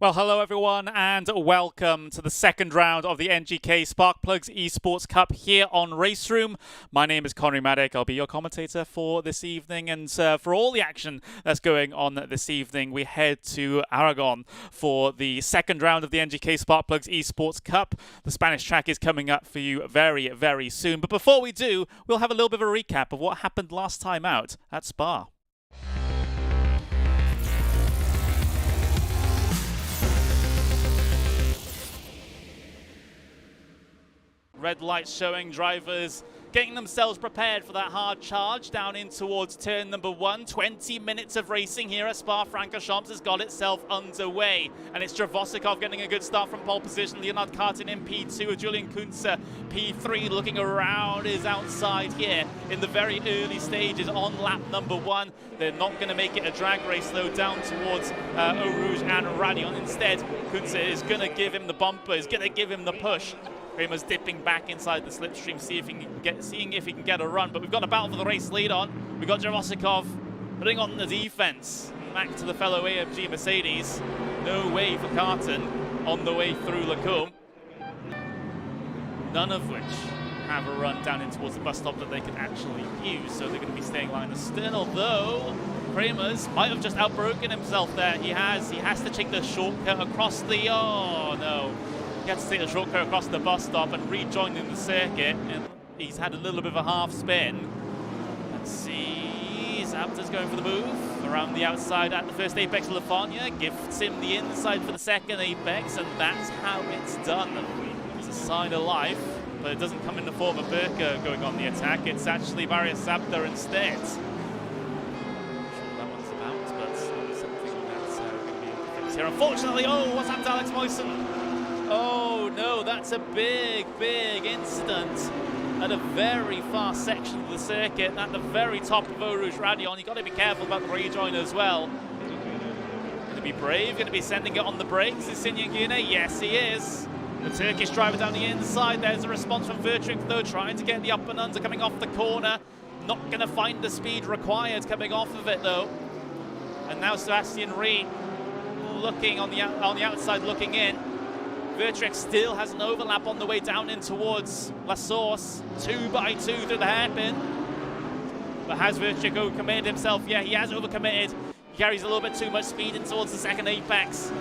Well, hello everyone and welcome to the second round of the NGK SPARK PLUG's ESPORTS CUP here on Race Room. My name is Connery Maddock. I'll be your commentator for this evening, and for all the action that's going on this evening, we head to Aragón for the second round of the NGK SPARK PLUG's ESPORTS CUP. The Spanish track is coming up for you very, very soon. But before we do, we'll have a little bit of a recap of what happened last time out at Spa. Red lights showing drivers getting themselves prepared for that hard charge down in towards turn number 1. 20 minutes of racing here at Spa-Francorchamps has got itself underway, and it's Dravosikov getting a good start from pole position. Leonard Carton in P2, Julian Kunze P3, looking around his outside here in the very early stages on lap number 1. They're not going to make it a drag race though down towards Eau Rouge and Radion. Instead, Kunze is going to give him the bumper, is going to give him the push. Kramer's dipping back inside the slipstream, seeing if he can get a run. But we've got a battle for the race lead on. We've got Dravosikov putting on the defense. Back to the fellow AMG Mercedes. No way for Carton on the way through Lacombe. None of which have a run down in towards the bus stop that they can actually use. So they're going to be staying line astern. Although Kramer's might have just outbroken himself there. He has to take the shortcut across the... Oh, no. He had to take the shortcut across the bus stop and rejoin in the circuit, and he's had a little bit of a half spin. Let's see, Zabta's going for the move around the outside at the first apex. Lafania gifts him the inside for the second apex, and that's how it's done. It's a sign of life, but it doesn't come in the form of Berka going on the attack. It's actually Marius Zabta instead. I'm not sure what that one's about, but something that's going to be fixed here. Unfortunately, oh, what's happened to Alex Moysen? Oh no, that's a big incident at a very far section of the circuit at the very top of Eau Rouge Radion. You've got to be careful about the rejoin as well. Going to be brave, going to be sending it on the brakes. Is Sinyan Gune? Yes, he is. The Turkish driver down the inside. There's a response from Vertrick though, trying to get the up and under coming off the corner. Not going to find the speed required coming off of it though. And now Sebastian Reed looking on the outside, looking in. Vertrick still has an overlap on the way down in towards La Source. 2 by 2 through the hairpin. But has Vertrick overcommitted himself? Yeah, he has overcommitted. He carries a little bit too much speed in towards the second apex.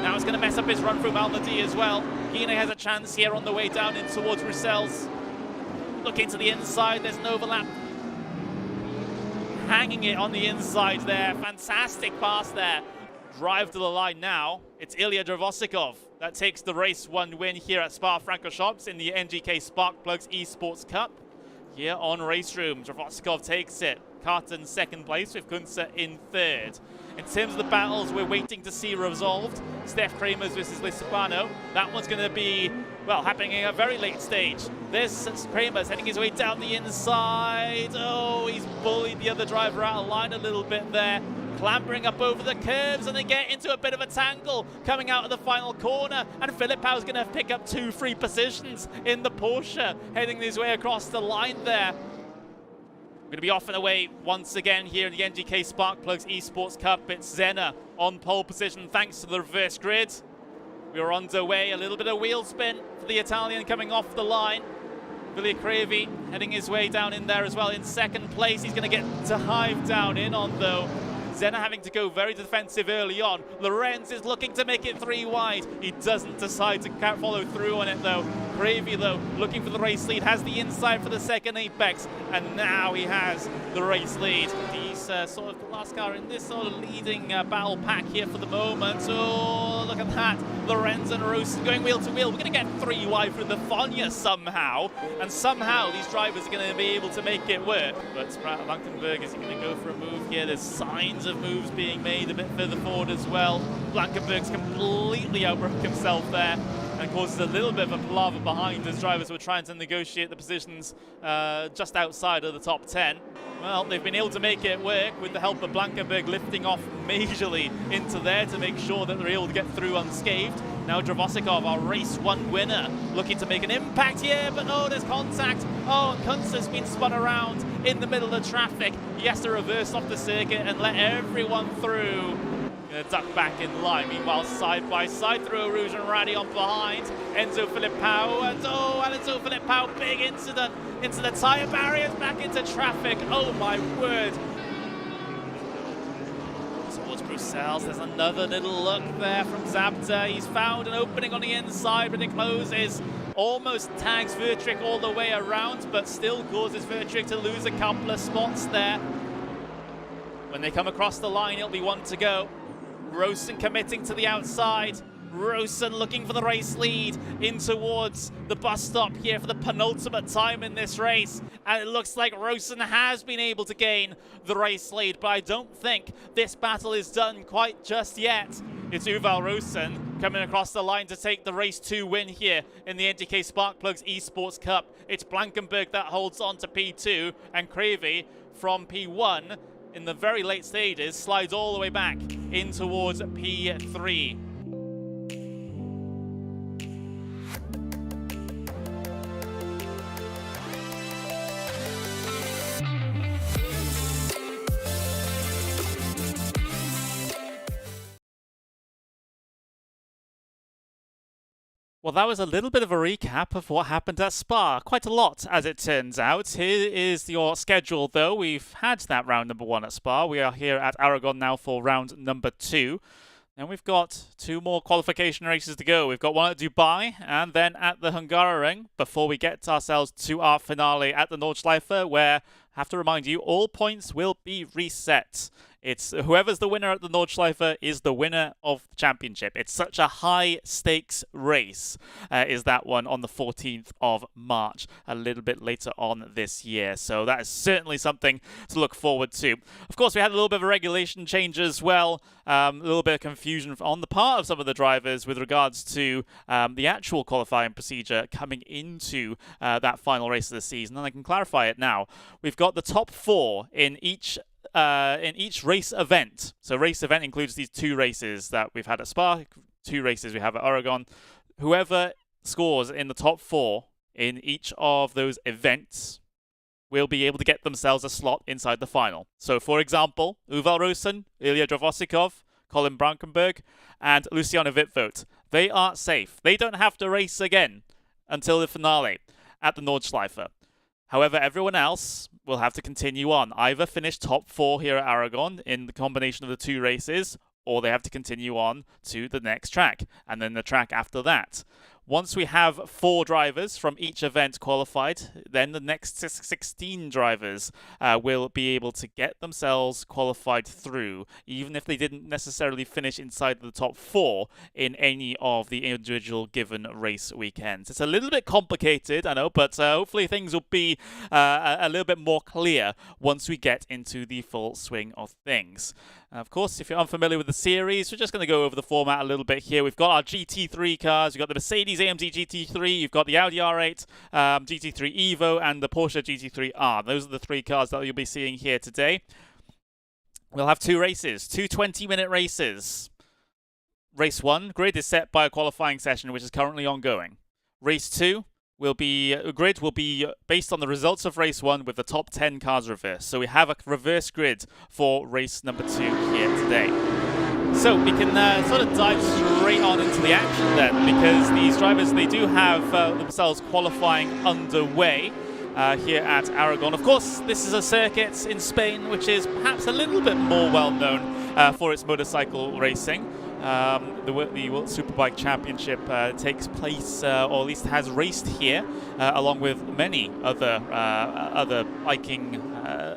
Now it's going to mess up his run through Malnadi as well. Guine has a chance here on the way down in towards Brussels. Looking to the inside, there's an overlap. Hanging it on the inside there. Fantastic pass there. Drive to the line now. It's Ilya Dravosikov that takes the race 1 win here at Spa-Francorchamps in the NGK SPARK PLUG's ESPORTS CUP. Here on Race Room, Dravosikov takes it. Carton second place with Kunze in third. In terms of the battles we're waiting to see resolved, Steph Kramers versus Lisbano. That one's going to be, well, happening at a very late stage. There's Kramers heading his way down the inside. Oh, he's bullied the other driver out of line a little bit there. Clambering up over the curves, and they get into a bit of a tangle coming out of the final corner, and Philippau's going to pick up 2 free positions in the Porsche, heading his way across the line there. We're going to be off and away once again here in the NGK SPARK PLUG's ESPORTS CUP. It's Zenna on pole position thanks to the reverse grid. We are underway, a little bit of wheel spin for the Italian coming off the line. Villicrevi heading his way down in there as well in second place. He's going to get to hive down in on though. Zenna having to go very defensive early on. Lorenz is looking to make it 3 wide. He doesn't decide to follow through on it though. Cravey though, looking for the race lead, has the inside for the second apex, and now he has the race lead. He's sort of the last car in this sort of leading battle pack here for the moment. Oh, look at that. Lorenz and Rosen going wheel to wheel. We're going to get 3 wide through the Fonya somehow, and somehow these drivers are going to be able to make it work. But Blankenberg is going to go for a move here. There's signs of moves being made a bit further forward as well. Blankenberg's completely outbroke himself there and causes a little bit of a palaver behind as drivers were trying to negotiate the positions just outside of the top 10. Well, they've been able to make it work with the help of Blankenberg lifting off majorly into there to make sure that they're able to get through unscathed. Now Dravosikov, our race 1 winner, looking to make an impact here, but no, there's contact. Oh, and Kunze's been spun around in the middle of the traffic. He has to reverse off the circuit and let everyone through. Gonna duck back in line. Meanwhile, side by side through Rouge and Radi on behind. Enzo Filipao, and Enzo Filipao, big incident into the tyre barriers, back into traffic. Oh my word. Towards Bruxelles, there's another little look there from Zabda. He's found an opening on the inside, but it closes. Almost tags Vertrick all the way around, but still causes Vertrick to lose a couple of spots there. When they come across the line, it'll be one to go. Rosen committing to the outside. Rosen looking for the race lead in towards the bus stop here for the penultimate time in this race. And it looks like Rosen has been able to gain the race lead, but I don't think this battle is done quite just yet. It's Uval Rosen coming across the line to take the race 2 win here in the NGK SPARK PLUG's ESPORTS CUP. It's Blankenberg that holds on to P2, and Cravey from P1 in the very late stages slides all the way back in towards P3. Well, that was a little bit of a recap of what happened at Spa. Quite a lot, as it turns out. Here is your schedule, though. We've had that round number 1 at Spa. We are here at Aragon now for round number 2. And we've got 2 more qualification races to go. We've got one at Dubai and then at the Hungaroring before we get ourselves to our finale at the Nordschleife, where, I have to remind you, all points will be reset. It's whoever's the winner at the Nordschleife is the winner of the championship. It's such a high-stakes race, is that one on the 14th of March, a little bit later on this year. So that is certainly something to look forward to. Of course, we had a little bit of a regulation change as well, a little bit of confusion on the part of some of the drivers with regards to the actual qualifying procedure coming into that final race of the season, and I can clarify it now. We've got the top 4 in each race event. So race event includes these 2 races that we've had at Spa, 2 races we have at Aragon. Whoever scores in the top 4 in each of those events will be able to get themselves a slot inside the final. So for example, Uval Rosen, Ilya Drovosikov, Colin Brankenberg, and Luciano Wittvoet. They are safe. They don't have to race again until the finale at the Nordschleife. However, everyone else will have to continue on. Either finish top 4 here at Aragon in the combination of the 2 races, or they have to continue on to the next track, and then the track after that. Once we have 4 drivers from each event qualified, then the next 16 drivers will be able to get themselves qualified through, even if they didn't necessarily finish inside the top 4 in any of the individual given race weekends. It's a little bit complicated, I know, but hopefully things will be a little bit more clear once we get into the full swing of things. Of course, if you're unfamiliar with the series, we're just going to go over the format a little bit here. We've got our GT3 cars. We've got the Mercedes-AMG GT3. You've got the Audi R8, GT3 Evo, and the Porsche GT3R. Those are the 3 cars that you'll be seeing here today. We'll have 2 races, 2 20-minute races. Race 1, grid is set by a qualifying session, which is currently ongoing. Race 2, grid will be based on the results of race 1 with the top 10 cars reversed. So we have a reverse grid for race number 2 here today. So we can sort of dive straight on into the action then, because these drivers, they do have themselves qualifying underway here at Aragon. Of course, this is a circuit in Spain which is perhaps a little bit more well known for its motorcycle racing. The World Superbike Championship takes place, or at least has raced here, along with many other biking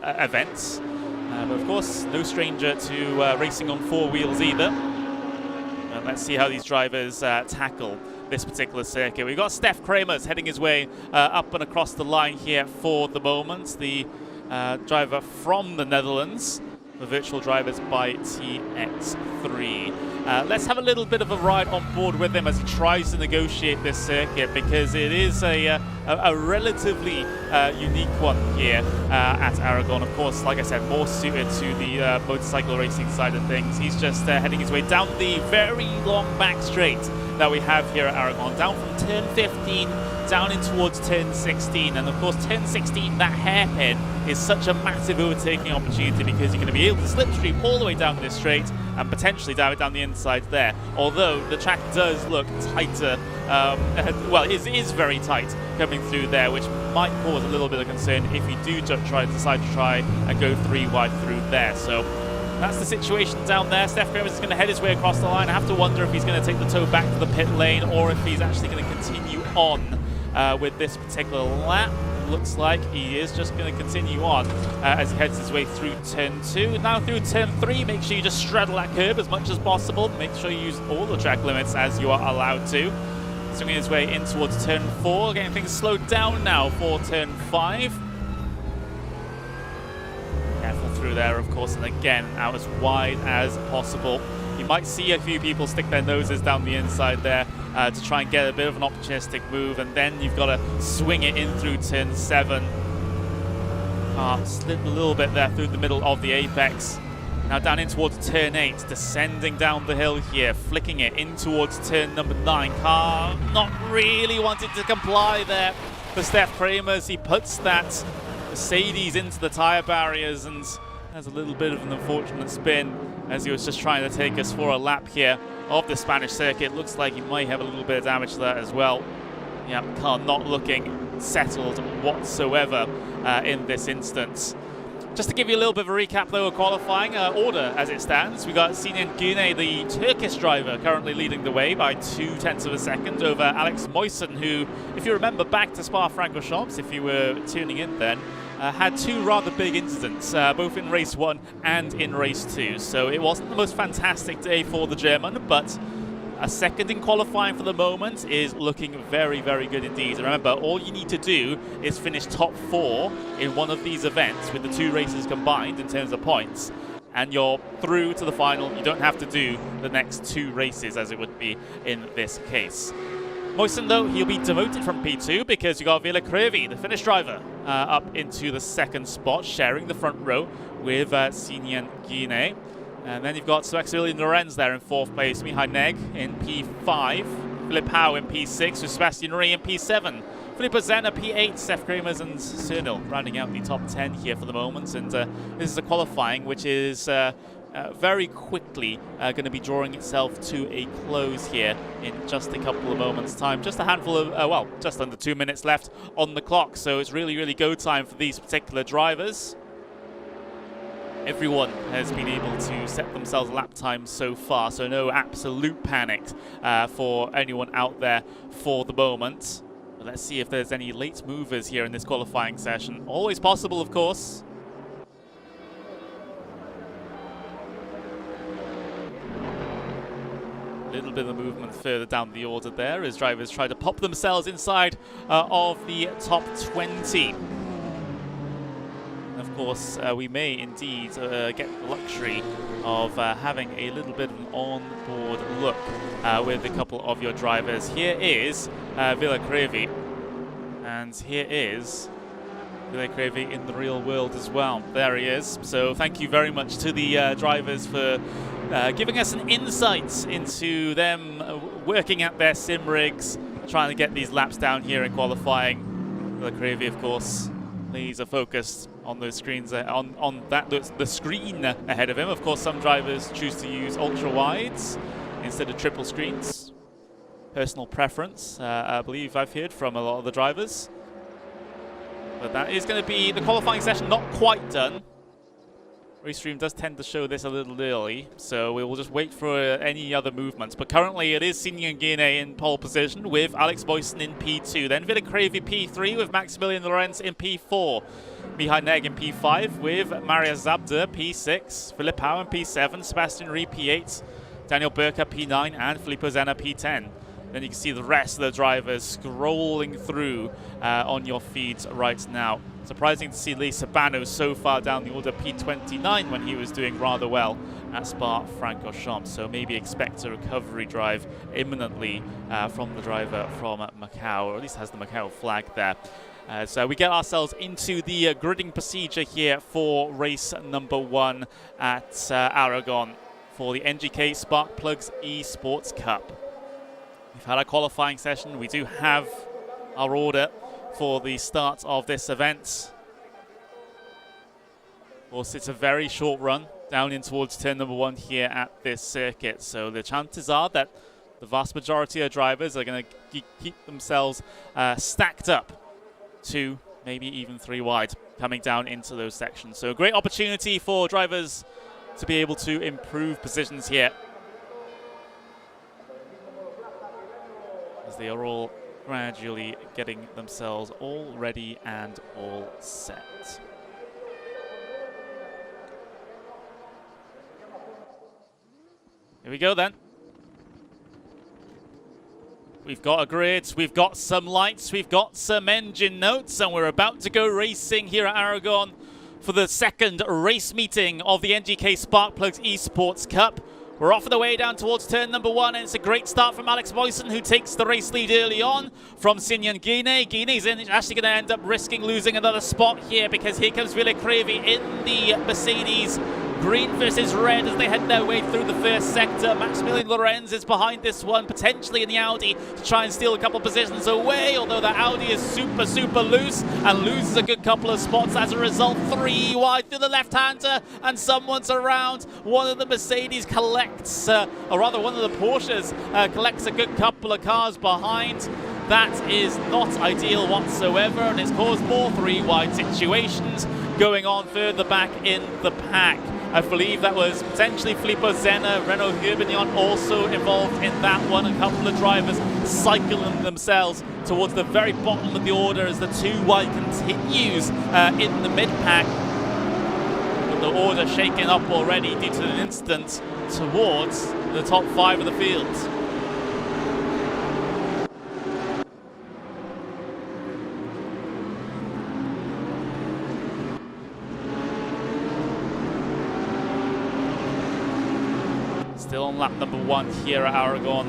events. But of course, no stranger to racing on 4 wheels either. And let's see how these drivers tackle this particular circuit. We've got Stef Kramers heading his way up and across the line here for the moment. The driver from the Netherlands. The virtual drivers by TX3. Let's have a little bit of a ride on board with him as he tries to negotiate this circuit, because it is a relatively unique one here at Aragon. Of course, like I said, more suited to the motorcycle racing side of things. He's just heading his way down the very long back straight that we have here at Aragon, down from turn 15 down in towards turn 16, and of course turn 16, that hairpin is such a massive overtaking opportunity because you're going to be able to slipstream all the way down this straight and potentially dive it down the inside there. Although the track does look tighter, well, it is very tight coming through there, which might cause a little bit of concern if you do decide to try and go 3 wide through there. So that's the situation down there. Steph Kramer is going to head his way across the line. I have to wonder if he's going to take the toe back to the pit lane or if he's actually going to continue on with this particular lap. Looks like he is just going to continue on as he heads his way through turn 2. Now through turn 3, make sure you just straddle that curb as much as possible. Make sure you use all the track limits as you are allowed to. Swinging his way in towards turn 4, getting things slowed down now for turn 5. Careful through there, of course, and again, out as wide as possible. You might see a few people stick their noses down the inside there to try and get a bit of an opportunistic move, and then you've got to swing it in through turn 7. Slid a little bit there through the middle of the apex. Now down in towards turn 8, descending down the hill here, flicking it in towards turn number 9. Car not really wanting to comply there for Steph Kramer as he puts that Mercedes into the tyre barriers and has a little bit of an unfortunate spin as he was just trying to take us for a lap here of the Spanish circuit. Looks like he might have a little bit of damage to that as well. Yeah, car not looking settled whatsoever in this instance. Just to give you a little bit of a recap though of qualifying order as it stands, we got Sinan Güney, the Turkish driver, currently leading the way by 0.2 of a second over Alex Moysen, who, if you remember back to Spa-Francorchamps, if you were tuning in then, had 2 rather big incidents, both in race 1 and in race 2. So it wasn't the most fantastic day for the German, but a second in qualifying for the moment is looking very, very good indeed. Remember, all you need to do is finish top 4 in one of these events with the 2 races combined in terms of points, and you're through to the final. You don't have to do the next 2 races as it would be in this case. Moysen, though, he'll be demoted from P2 because you got Vila Krevi, the Finnish driver, up into the 2nd spot, sharing the front row with Sinan Güney. And then you've got Maximilian Lorenz there in 4th place, Mihai Neg in P5, Philip Howe in P6, with Sebastian Rey in P7, Filippo Zenna P8, Steph Kramers and Cernil rounding out the top 10 here for the moment. And this is a qualifying which is very quickly going to be drawing itself to a close here in just a couple of moments' time. Just a handful of, well, just under 2 minutes left on the clock, so it's really, really go time for these particular drivers. Everyone has been able to set themselves lap times so far, so no absolute panic for anyone out there for the moment. But let's see if there's any late movers here in this qualifying session. Always possible, of course. A little bit of movement further down the order there as drivers try to pop themselves inside of the top 20. Of course, we may indeed get the luxury of having a little bit of an on-board look with a couple of your drivers. Here is Vila Krevi, and here is Vila Krevi in the real world as well. There he is. So thank you very much to the drivers for giving us an insight into them working at their sim rigs, trying to get these laps down here in qualifying. Vila Krevi, of course, these are focused on those screens, on the screen ahead of him. Of course, some drivers choose to use ultra wides instead of triple screens. Personal preference, I believe I've heard from a lot of the drivers. But that is going to be the qualifying session not quite done. Restream does tend to show this a little early, so we will just wait for any other movements. But currently it is Sinan Güney in pole position with Alex Moysen in P2. Then Vila Krevi P3 with Maximilian Lorenz in P4. Mihai Neg in P5 with Maria Zabda P6. Philip Howe in P7. Sebastian Rey P8. Daniel Burka P9 and Filippo Zenna P10. Then you can see the rest of the drivers scrolling through on your feeds right now. Surprising to see Lee Sabano so far down the order, P29, when he was doing rather well at Spa-Francorchamps. So maybe expect a recovery drive imminently from the driver from Macau, or at least has the Macau flag there. So we get ourselves into the gridding procedure here for race number 1 at Aragon for the NGK SPARK PLUG's ESPORTS CUP. We've had our qualifying session. We do have our order for the start of this event. Of course, it's a very short run down in towards turn number 1 here at this circuit, so the chances are that the vast majority of drivers are going to keep themselves stacked up 2, maybe even 3 wide coming down into those sections. So a great opportunity for drivers to be able to improve positions here, as they are all gradually getting themselves all ready and all set. Here we go then. We've got a grid, we've got some lights, we've got some engine notes, and we're about to go racing here at Aragón for the second race meeting of the NGK SPARK PLUG ESPORTS CUP. We're off the way down towards turn number 1, and it's a great start from Alex Moysen, who takes the race lead early on from Sinyan Guinea. Guinea's actually going to end up risking losing another spot here, because here comes Villa Crevi in the Mercedes green versus red as they head their way through the first sector. Maximilian Lorenz is behind this one, potentially in the Audi, to try and steal a couple of positions away, although the Audi is super loose and loses a good couple of spots as a result. 3 wide through the left-hander, and someone's around. One of the Mercedes collects, or rather one of the Porsches collects a good couple of cars behind. That is not ideal whatsoever, and it's caused more 3 wide situations going on further back in the pack. I believe that was potentially Filippo Zenna, Renault Herbignon also involved in that one. A couple of drivers cycling themselves towards the very bottom of the order as the 2 wide continues in the mid-pack. But the order shaken up already due to an incident towards the top 5 of the field. Still on lap number 1 here at Aragón.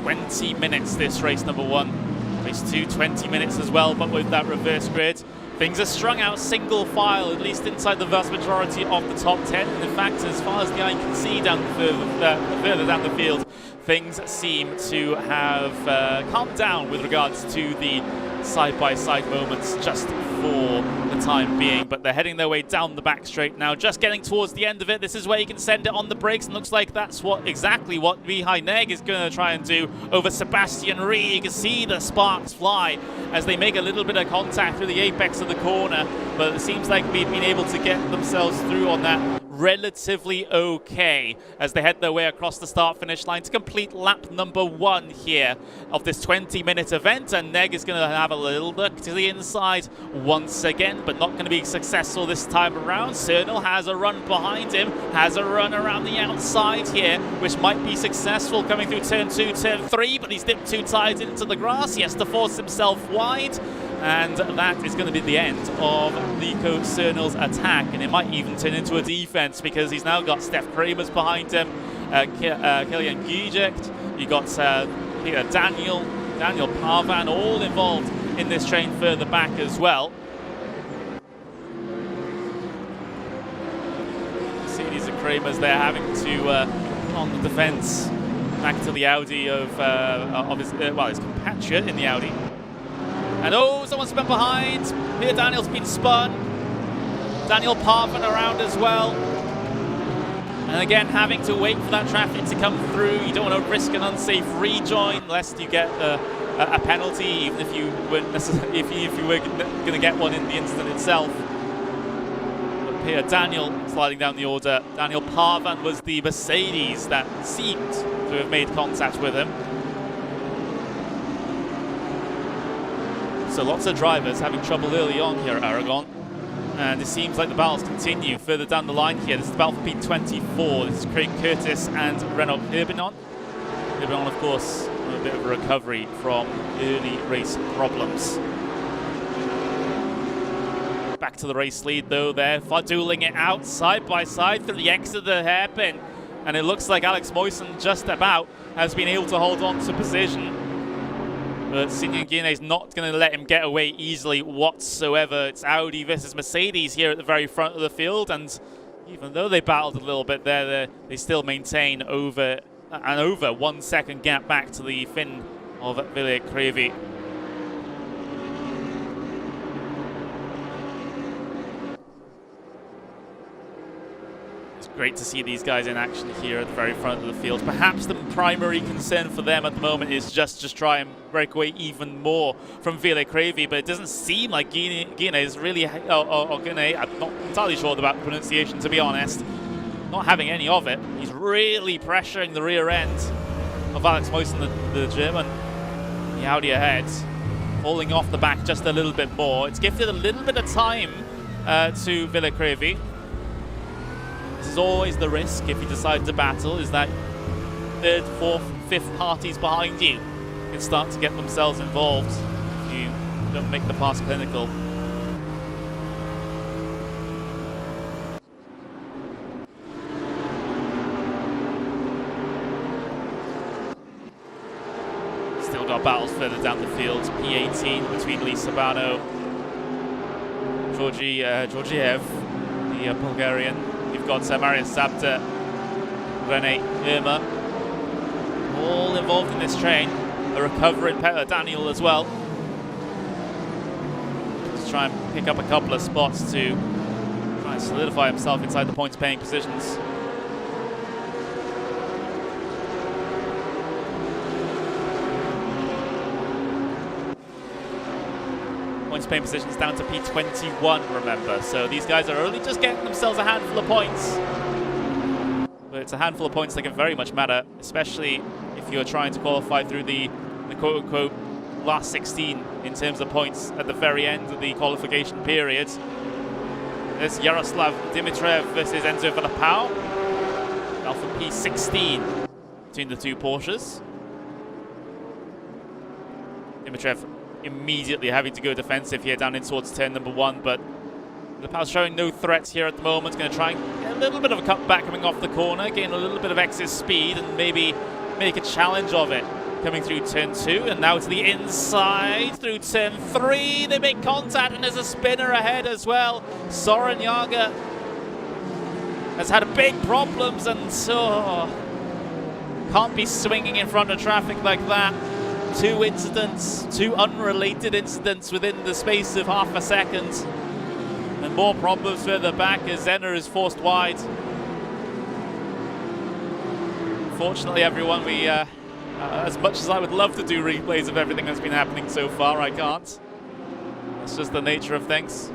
20 minutes this race number 1. Race 2, 20 minutes as well, but with that reverse grid, things are strung out single file, at least inside the vast majority of the top 10. And in fact, as far as the eye can see down further down the field, things seem to have calmed down with regards to the side-by-side moments just for the time being, but they're heading their way down the back straight now, just getting towards the end of it. This is where you can send it on the brakes, and looks like that's exactly what Mihai Neg is going to try and do over Sebastian Ree. You can see the sparks fly as they make a little bit of contact through the apex of the corner, but it seems like we've been able to get themselves through on that relatively okay as they head their way across the start-finish line to complete lap number 1 here of this 20-minute event. And Neg is going to have a little look to the inside once again, but not going to be successful this time around. Cernal has a run behind him, has a run around the outside here, which might be successful coming through turn 2, turn 3, but he's dipped too tight into the grass. He has to force himself wide, and that is going to be the end of Nico Cernal's attack, and it might even turn into a defense, because he's now got Steph Kramers behind him, Kilian Gijekt, you got Peter Daniel Parvan, all involved in this train further back as well. Mercedes and Kramers, they're having to on the defense back to the Audi of his compatriot in the Audi. And oh, someone's been behind. Peter Daniel's been spun. Daniel Parvan around as well. And again, having to wait for that traffic to come through. You don't want to risk an unsafe rejoin lest you get a penalty, even if you weren't necessarily, if you were going to get one in the incident itself. But Peter Daniel sliding down the order. Daniel Parvan was the Mercedes that seemed to have made contact with him. So lots of drivers having trouble early on here at Aragón, and it seems like the battles continue further down the line here. This is the battle for P24. This is Craig Curtis and Renault Herbignon. Herbignon, of course, a bit of a recovery from early race problems. Back to the race lead though there, dueling it out side by side through the exit of the hairpin, and it looks like Alex Moysen just about has been able to hold on to position. But Sinyan Guinea is not going to let him get away easily whatsoever. It's Audi versus Mercedes here at the very front of the field, and even though they battled a little bit there, they still maintain over 1 second gap back to the Finn of Villa Crevi. Great to see these guys in action here at the very front of the field. Perhaps the primary concern for them at the moment is just try and break away even more from Ville Crevi, but it doesn't seem like Guine is really, or Guine, I'm not entirely sure about the pronunciation, to be honest, not having any of it. He's really pressuring the rear end of Alex Moysen, the German. The Audi ahead, falling off the back just a little bit more. It's gifted a little bit of time to Ville Crevi. This is always the risk if you decide to battle, is that third, fourth, fifth parties behind you can start to get themselves involved if you don't make the pass clinical. Still got battles further down the field. P18 between Lee Sabano, Georgiev, the Bulgarian. You've got Marian Sabta, Rene Irma, all involved in this train. A recovering Peter Daniel as well. Just try and pick up a couple of spots to try and solidify himself inside the points-paying positions. Points-paying positions down to P21, remember. So these guys are only just getting themselves a handful of points. But it's a handful of points that can very much matter, especially if you're trying to qualify through the quote-unquote last 16 in terms of points at the very end of the qualification period. There's Yaroslav Dimitrov versus Enzo Villapau. Alpha P16 between the two Porsches. Dimitrov immediately having to go defensive here down in towards turn number 1, but Villapau's showing no threats here at the moment. Going to try and get a little bit of a cutback coming off the corner, gain a little bit of excess speed and maybe make a challenge of it. Coming through turn 2 and now to the inside through turn 3. They make contact and there's a spinner ahead as well. Soren Jager has had big problems and so can't be swinging in front of traffic like that. Two incidents, two unrelated incidents within the space of half a second. And more problems further back as Zenner is forced wide. Unfortunately, everyone, we, as much as I would love to do replays of everything that's been happening so far, I can't. It's just the nature of things.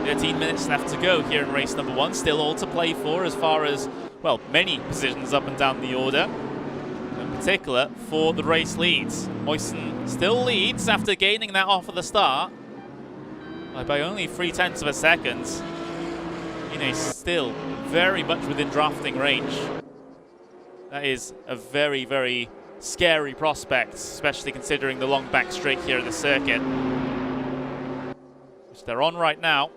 13 minutes left to go here in race number 1. Still all to play for as far as, well, many positions up and down the order. In particular for the race leads. Moysen still leads after gaining that off at the start by only 0.3 of a second. Still very much within drafting range. That is a very, very scary prospect, especially considering the long back straight here at the circuit, which they're on right now.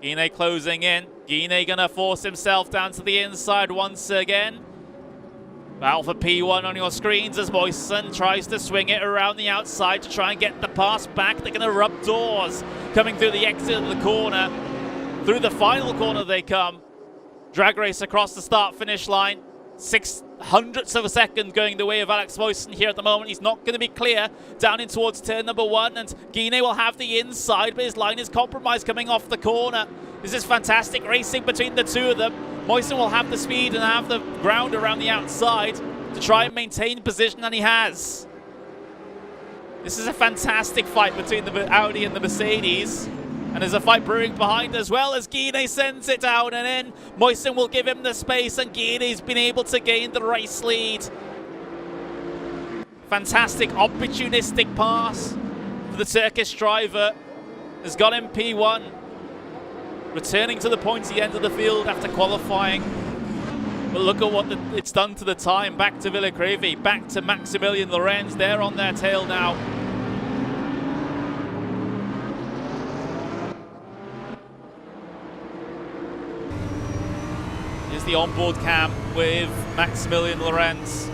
Guine closing in. Guine gonna force himself down to the inside once again. Alpha P1 on your screens as Moysen tries to swing it around the outside to try and get the pass back. They're going to rub doors coming through the exit of the corner. Through the final corner they come. Drag race across the start-finish line. 0.06 of a second going the way of Alex Moysen here at the moment. He's not going to be clear down in towards turn number 1, and Guine will have the inside, but his line is compromised coming off the corner. This is fantastic racing between the two of them. Moysen will have the speed and have the ground around the outside to try and maintain position, and he has. This is a fantastic fight between the Audi and the Mercedes. And there's a fight brewing behind as well as Guine sends it down and in. Moysen will give him the space and Guine's been able to gain the race lead. Fantastic opportunistic pass for the Turkish driver. Has got him P1. Returning to the pointy end of the field after qualifying. But look at what it's done to the time. Back to Ville Crevi, back to Maximilian Lorenz. They're on their tail now. Here's the onboard cam with Maximilian Lorenz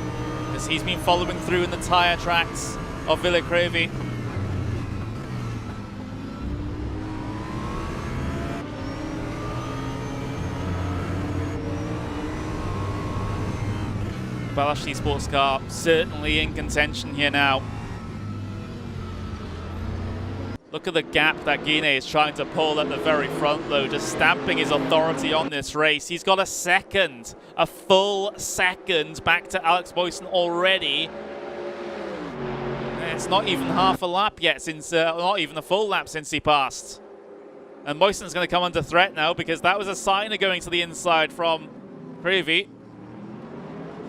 as he's been following through in the tyre tracks of Ville Crevi. Balash Esports car certainly in contention here now. Look at the gap that Guinea is trying to pull at the very front, though, just stamping his authority on this race. He's got a second, a full second back to Alex Moysen already. It's not even half a lap yet since, not even a full lap since he passed. And Moysen's going to come under threat now because that was a sign of going to the inside from Creevy.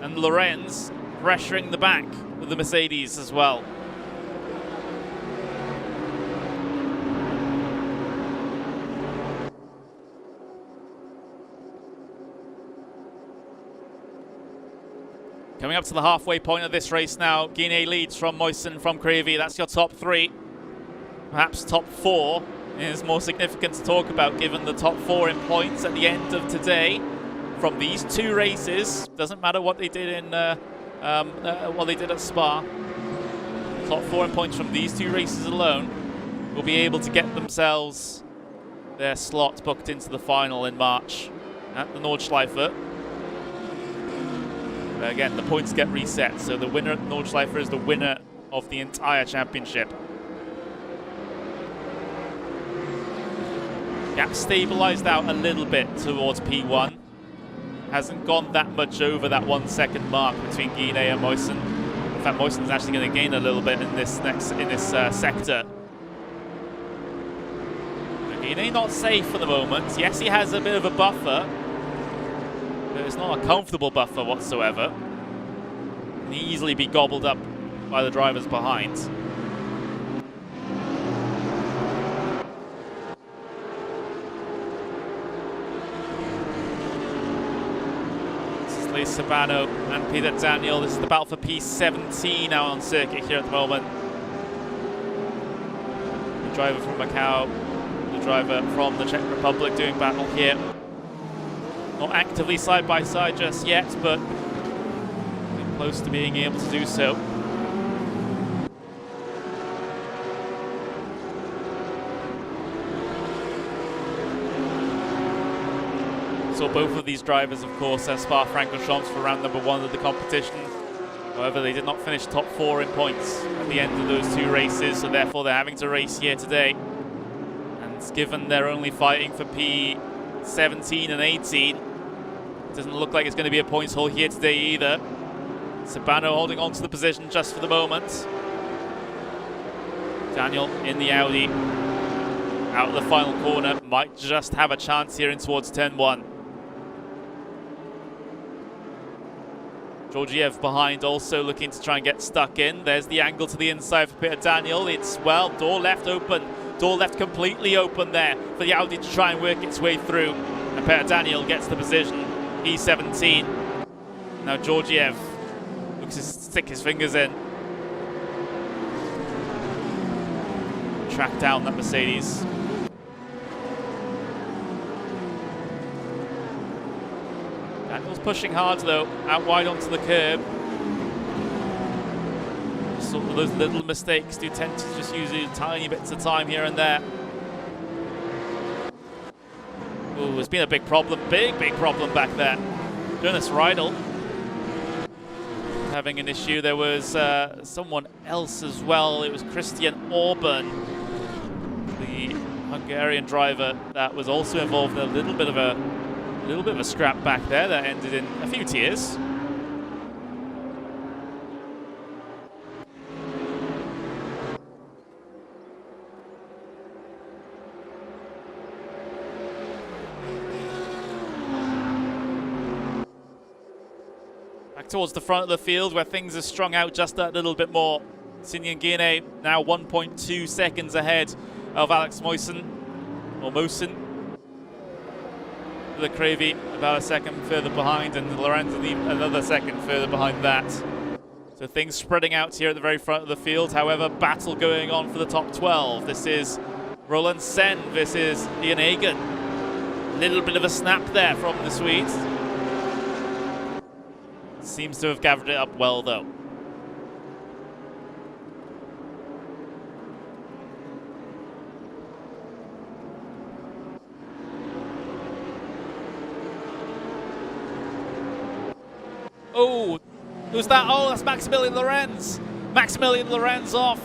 And Lorenz pressuring the back with the Mercedes as well. Coming up to the halfway point of this race now, Guinea leads from Moysen, from Creevy. That's your top three. Perhaps top four is more significant to talk about, given the top four in points at the end of today from these two races. Doesn't matter what they did in what they did at Spa. Top four in points from these two races alone will be able to get themselves their slot booked into the final in March at the Nordschleife. Again, the points get reset, so the winner at Nordschleife is the winner of the entire championship. Gap stabilized out a little bit towards P1. Hasn't gone that much over that 1 second mark between Guinea and Moysen. In fact, Moysen's actually going to gain a little bit in this sector. Guinea not safe for the moment. Yes, he has a bit of a buffer. It's not a comfortable buffer whatsoever. Can easily be gobbled up by the drivers behind. This is Lee Sabano and Peter Daniel. This is the battle for P17 now on circuit here at the moment. The driver from Macau, the driver from the Czech Republic doing battle here. Not actively side by side just yet, but close to being able to do so. So both of these drivers, of course, are Spa-Francorchamps for round number 1 of the competition. However, they did not finish top 4 in points at the end of those two races, so therefore they're having to race here today. And given they're only fighting for P17 and 18, it doesn't look like it's going to be a points haul here today either. Sabano holding on to the position just for the moment. Daniel in the Audi, out of the final corner, might just have a chance here in towards turn 1. Georgiev behind, also looking to try and get stuck in. There's the angle to the inside for Peter Daniel. It's, well, door left open. Door left completely open there for the Audi to try and work its way through. And Peter Daniel gets the position. P17. Now Georgiev looks to stick his fingers in. Track down that Mercedes. Daniel's pushing hard though, out wide onto the curb. Sort of those little mistakes do tend to just use tiny bits of time here and there. Ooh, it's been a big problem, big problem back there. Jonas Riedel having an issue. There was someone else as well. It was Christian Orban, the Hungarian driver, that was also involved in a little bit of a scrap back there that ended in a few tears. Towards the front of the field where things are strung out just that little bit more. Sinyan Guinea now 1.2 seconds ahead of Alex Moysen, or Moysen. The Creevy about a second further behind, and Lorenz another second further behind that. So things spreading out here at the very front of the field. However, battle going on for the top 12. This is Roland Sen versus Ian Hagen. Little bit of a snap there from the Swedes. Seems to have gathered it up well, though. Oh, who's that? Oh, that's Maximilian Lorenz. Maximilian Lorenz off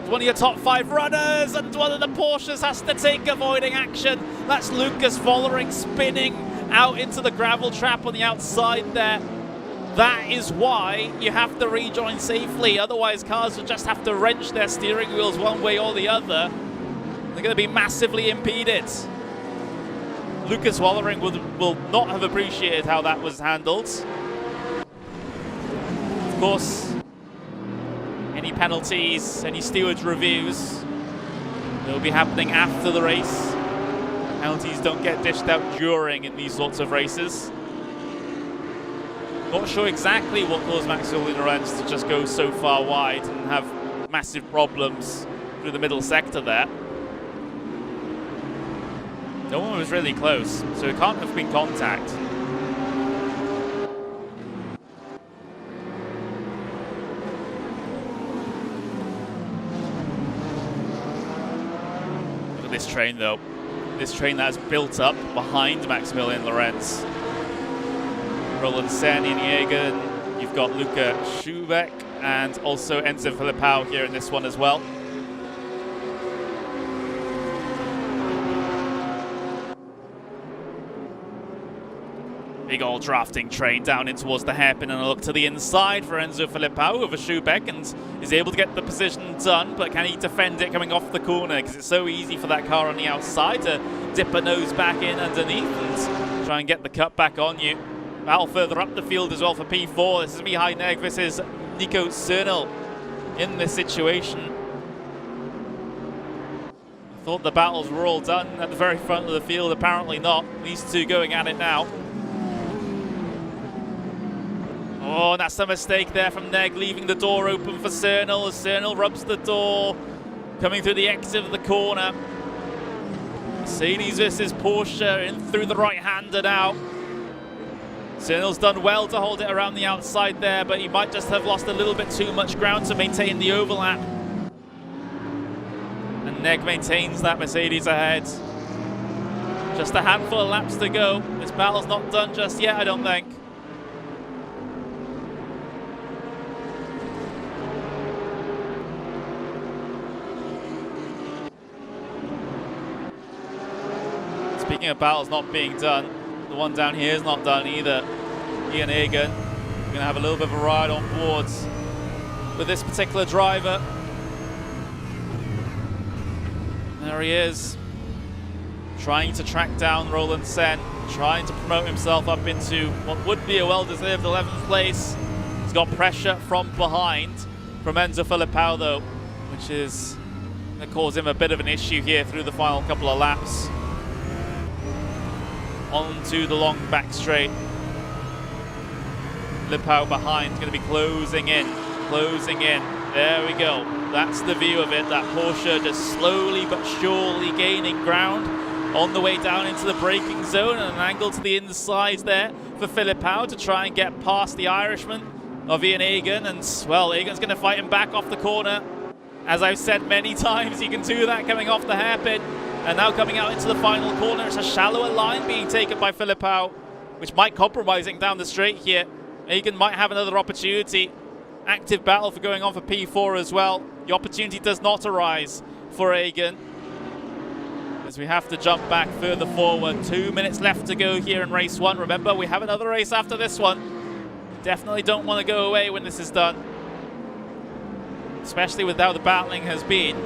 one of your top 5 runners, and one of the Porsches has to take avoiding action. That's Lucas Vollering spinning out into the gravel trap on the outside there. That is why you have to rejoin safely, otherwise cars will just have to wrench their steering wheels one way or the other. They're going to be massively impeded. Lucas Vollering will not have appreciated how that was handled. Of course, any penalties, any stewards' reviews, they'll be happening after the race. Penalties don't get dished out during in these sorts of races. Not sure exactly what caused Maximilian Lorenz to just go so far wide and have massive problems through the middle sector there. No one was really close, so it can't have been contact. Look at this train though. This train that has built up behind Maximilian Lorenz. Roland Sen in Jägen, you've got Luca Schubeck and also Enzo Filipao here in this one as well. Big old drafting train down in towards the hairpin, and a look to the inside for Enzo Filipao over Schubeck, and is able to get the position done, but can he defend it coming off the corner? Because it's so easy for that car on the outside to dip a nose back in underneath and try and get the cut back on you. Battle further up the field as well for P4. This is Mihai Neg versus Nico Cernel in this situation. I thought the battles were all done at the very front of the field. Apparently not. These two going at it now. Oh, and that's a mistake there from Neg, leaving the door open for Cernel as Cernel rubs the door, coming through the exit of the corner. Mercedes versus Porsche in through the right-hander now. Cernel's done well to hold it around the outside there, but he might just have lost a little bit too much ground to maintain the overlap. And Neg maintains that Mercedes ahead. Just a handful of laps to go. This battle's not done just yet, I don't think. Speaking of battles not being done, the one down here is not done either. Ian Egan, we're going to have a little bit of a ride on boards with this particular driver. There he is, trying to track down Roland Sen, trying to promote himself up into what would be a well-deserved 11th place. He's got pressure from behind from Enzo Filipao though, which is going to cause him a bit of an issue here through the final couple of laps. Onto the long back straight. Filipao behind, going to be closing in, closing in. There we go. That's the view of it. That Porsche just slowly but surely gaining ground on the way down into the braking zone, and an angle to the inside there for Filipao to try and get past the Irishman of Ian Egan. And well, Egan's going to fight him back off the corner. As I've said many times, you can do that coming off the hairpin. And now coming out into the final corner, it's a shallower line being taken by Filipao, which might compromising down the straight here. Egan might have another opportunity. Active battle for going on for P4 as well. The opportunity does not arise for Egan, as we have to jump back further forward. 2 minutes left to go here in race 1. Remember, we have another race after this one. Definitely don't want to go away when this is done, especially with how the battling has been.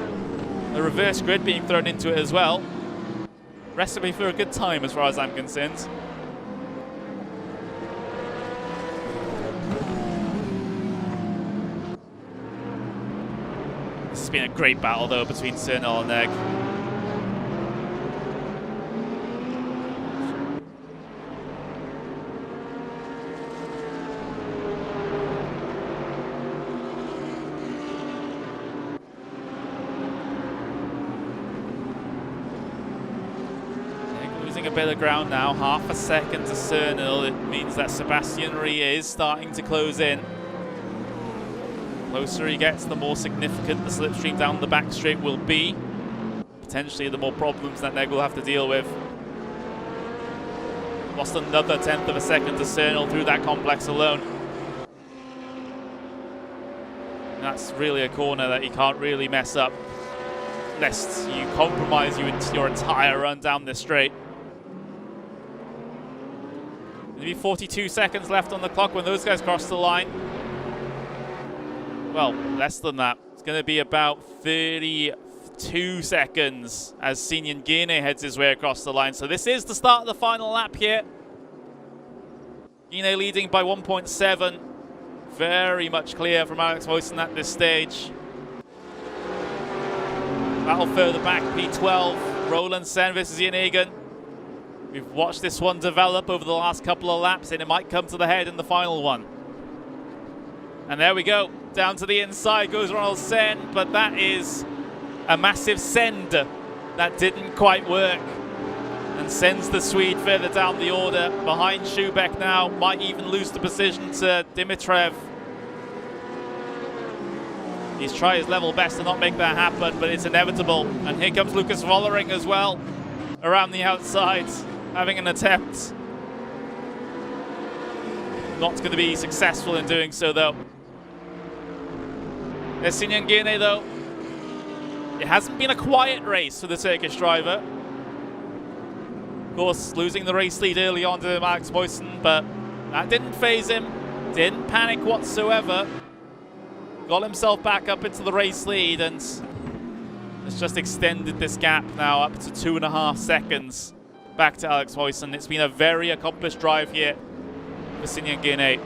The reverse grid being thrown into it as well. Recipe for a good time as far as I'm concerned. This has been a great battle though between Cernel and Neg. A bit of ground now, half a second to Cernel. It means that Sebastian Rey is starting to close in. The closer he gets, the more significant the slipstream down the back straight will be. Potentially the more problems that Neg will have to deal with. Lost another 1/10 of a second to Cernel through that complex alone. And that's really a corner that you can't really mess up, lest you compromise your entire run down this straight. Maybe 42 seconds left on the clock when those guys cross the line. Well, less than that. It's going to be about 32 seconds as Sinyan Gine heads his way across the line. So this is the start of the final lap here. Gine leading by 1.7. Very much clear from Alex Moysen at this stage. Battle further back, P12. Roland Sen versus Ian Egan. We've watched this one develop over the last couple of laps, and it might come to the head in the final one. And there we go. Down to the inside goes Ronald Sen, but that is a massive send that didn't quite work. And sends the Swede further down the order. Behind Schubeck now. Might even lose the position to Dimitrov. He's tried his level best to not make that happen, but it's inevitable. And here comes Lucas Vollering as well. Around the outside, having an attempt. Not going to be successful in doing so, though. There's Sinyan Gine, though. It hasn't been a quiet race for the Turkish driver. Of course, losing the race lead early on to Alex Moysen, but that didn't faze him. Didn't panic whatsoever. Got himself back up into the race lead, and it's just extended this gap now up to 2.5 seconds back to Alex Moysen. It's been a very accomplished drive here for Sinyan Gine.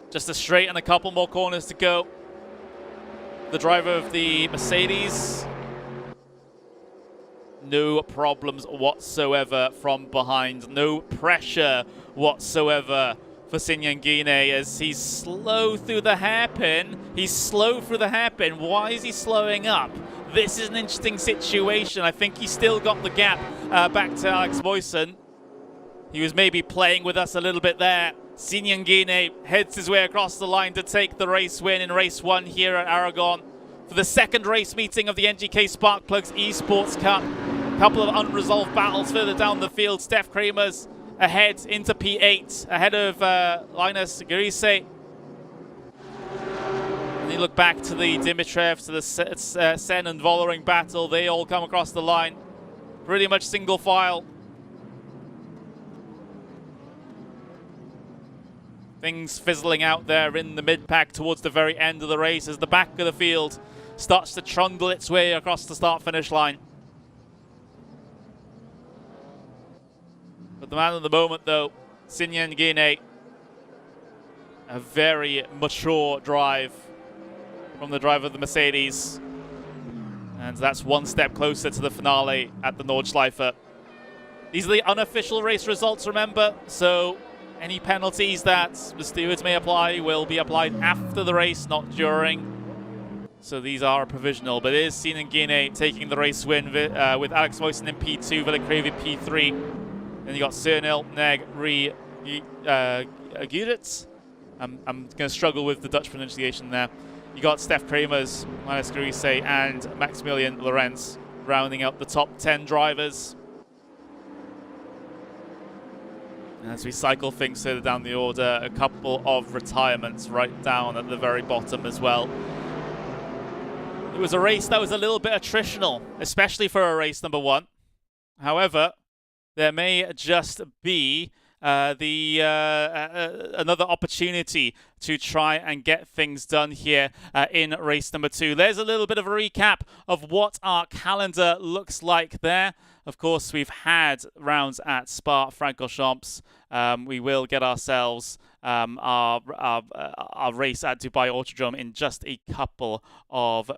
Just a straight and a couple more corners to go. The driver of the Mercedes, no problems whatsoever from behind. No pressure whatsoever for Sinyan Gine as he's slow through the hairpin. He's slow through the hairpin. Why is he slowing up? This is an interesting situation. I think he still got the gap back to Alex Moysen. He was maybe playing with us a little bit there. Sinyan Gine heads his way across the line to take the race win in race 1 here at Aragon for the second race meeting of the NGK SPARK PLUG's ESPORTS CUP. A couple of unresolved battles further down the field. Steph Kramer's ahead into P8, ahead of Linus Garise. And you look back to the Dimitrov, to the Sen and Vollering battle. They all come across the line. Pretty much single file. Things fizzling out there in the mid-pack towards the very end of the race as the back of the field starts to trundle its way across the start-finish line. But the man of the moment, though, Sinyan Gine, a very mature drive from the driver of the Mercedes. And that's one step closer to the finale at the Nordschleife. These are the unofficial race results, remember, so any penalties that the stewards may apply will be applied after the race, not during. So these are provisional, but it is Sinyan Gine taking the race win with Alex Moysen in P2, Velekrevi P3. Then you got Cernil, Neg, Rie, Guritz. I'm going to struggle with the Dutch pronunciation there. You got Steph Kramers, Linus Garise, and Maximilian Lorenz rounding out the top 10 drivers. As we cycle things further down the order, a couple of retirements right down at the very bottom as well. It was a race that was a little bit attritional, especially for a race number 1. However, there may just be another opportunity to try and get things done here in race number 2. There's a little bit of a recap of what our calendar looks like there. Of course, we've had rounds at Spa-Francorchamps. We will get ourselves our race at Dubai Autodrome in just a couple of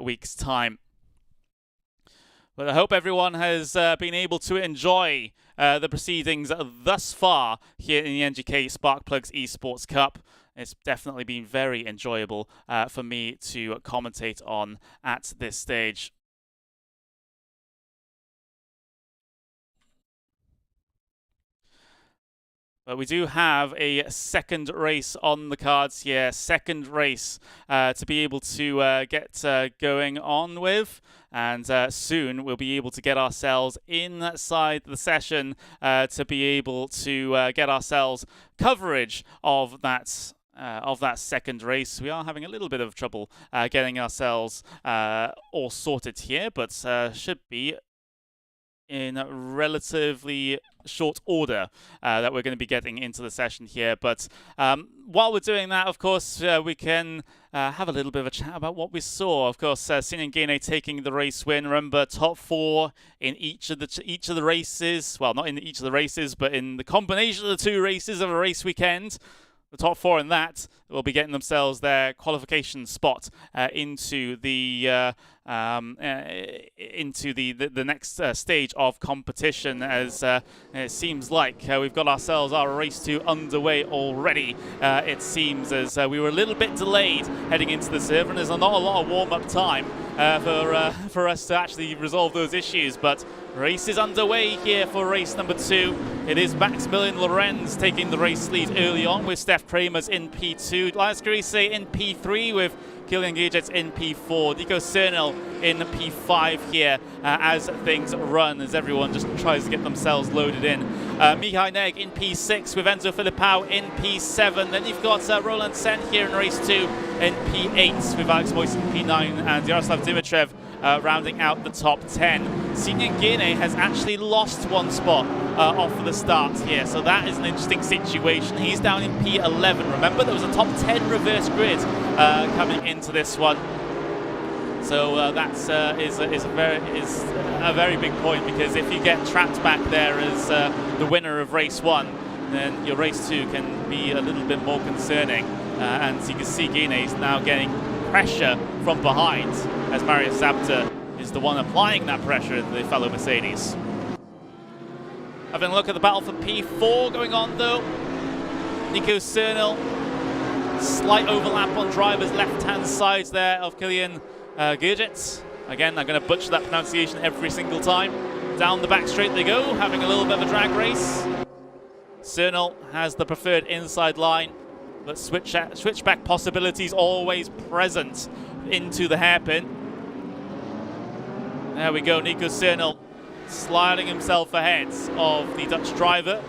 weeks' time. But I hope everyone has been able to enjoy the proceedings thus far here in the NGK SPARK PLUG's Esports Cup. It's definitely been very enjoyable for me to commentate on at this stage. But we do have a second race on the cards here, second race to be able to get going on with. And soon we'll be able to get ourselves inside the session to be able to get ourselves coverage of that second race. We are having a little bit of trouble getting ourselves all sorted here, but should be in relatively short order that we're going to be getting into the session here. But while we're doing that, of course, we can have a little bit of a chat about what we saw. Of course, NGK taking the race win. Remember, top 4 in each of the races. Well, not in each of the races, but in the combination of the 2 races of a race weekend. The top 4 in that will be getting themselves their qualification spot into the next stage of competition, as it seems like we've got ourselves our race 2 underway already. It seems as we were a little bit delayed heading into the server, and there's not a lot of warm-up time for us to actually resolve those issues, but race is underway here for race number 2. It is Maximilian Lorenz taking the race lead early on with Steph Kramers in P2, Lars Grise in P3 with Kilian Gijets in P4, Nico Cernel in P5 here as things run, as everyone just tries to get themselves loaded in. Mihai Neg in P6 with Enzo Filipao in P7. Then you've got Roland Sen here in race 2 in P8 with Alex Moyes in P9 and Yaroslav Dimitrov rounding out the top 10. Sinyan Guinea has actually lost 1 spot off of the start here, so that is an interesting situation. He's down in P11. Remember, there was a top 10 reverse grid coming into this one, so that is a very big point, because if you get trapped back there as the winner of race 1, then your race 2 can be a little bit more concerning. And you can see Guinea is now getting pressure from behind, as Marius Zabter is the one applying that pressure to the fellow Mercedes. Having a look at the battle for P4 going on though. Nico Cernel, slight overlap on drivers left-hand sides there of Kilian Gijets. Again, I'm going to butcher that pronunciation every single time. Down the back straight they go, having a little bit of a drag race. Cernel has the preferred inside line, but switchback possibilities always present into the hairpin. There we go, Nico Cernel sliding himself ahead of the Dutch driver.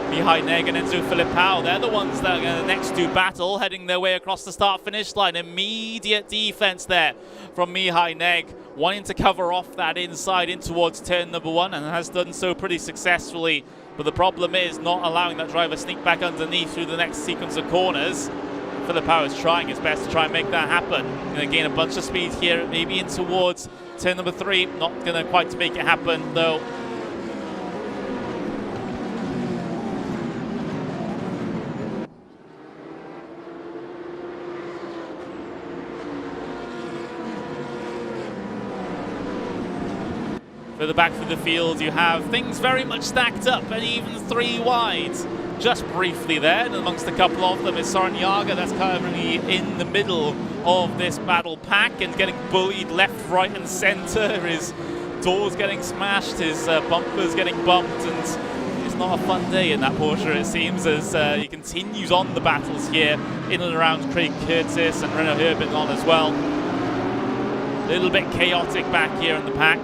Mihai Neg and Enzo Filipao, they're the ones that are going to next do battle, heading their way across the start-finish line. Immediate defense there from Mihai Neg, wanting to cover off that inside in towards turn number 1, and has done so pretty successfully. But the problem is not allowing that driver sneak back underneath through the next sequence of corners. Filipao is trying his best to try and make that happen. Going to gain a bunch of speed here, maybe in towards turn number 3. Not going to quite make it happen though. Further back through the field, you have things very much stacked up and even 3 wide. Just briefly there, and amongst a couple of them is Soren Jager, that's currently in the middle of this battle pack and getting bullied left, right and centre. His doors getting smashed, his bumpers getting bumped, and it's not a fun day in that Porsche, it seems, as he continues on the battles here in and around Craig Curtis and Renaud Herbin on as well. A little bit chaotic back here in the pack.